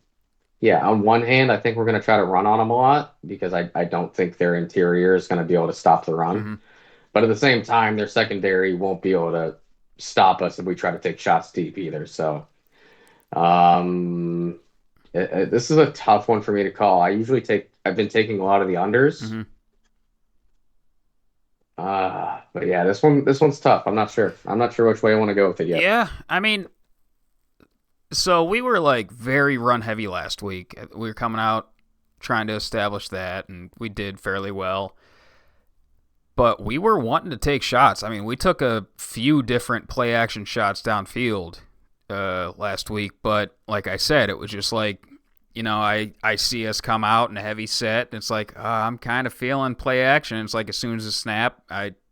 one hand, I think we're going to try to run on them a lot because I don't think their interior is going to be able to stop the run. Mm-hmm. But at the same time, their secondary won't be able to stop us if we try to take shots deep either. So Um, this is a tough one for me to call. I've been taking a lot of the unders. Mm-hmm. But yeah, this one's tough. I'm not sure. I'm not sure which way I want to go with it yet. Yeah, I mean, so we were like very run heavy last week. We were coming out trying to establish that, and we did fairly well. But we were wanting to take shots. I mean, we took a few different play action shots downfield last week, but like I said, it was just like, I see us come out in a heavy set, and it's like, I'm kind of feeling play action. It's like as soon as the snap,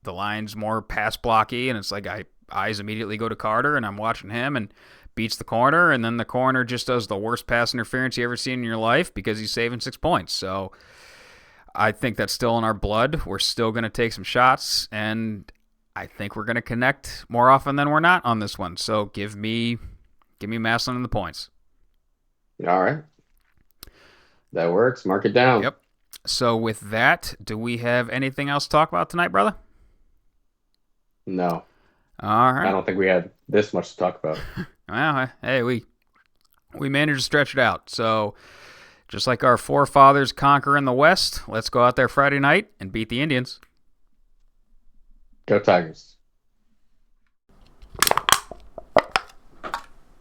the line's more pass blocky, and it's like eyes immediately go to Carter, and I'm watching him, and beats the corner, and then the corner just does the worst pass interference you ever seen in your life because he's saving 6 points. So I think that's still in our blood. We're still going to take some shots, and I think we're going to connect more often than we're not on this one. So give me Massillon and the points. All right. That works. Mark it down. Yep. So with that, do we have anything else to talk about tonight, brother? No. All right. I don't think we had this much to talk about. Well, hey, we managed to stretch it out. So just like our forefathers conquering the West, let's go out there Friday night and beat the Indians. Go Tigers.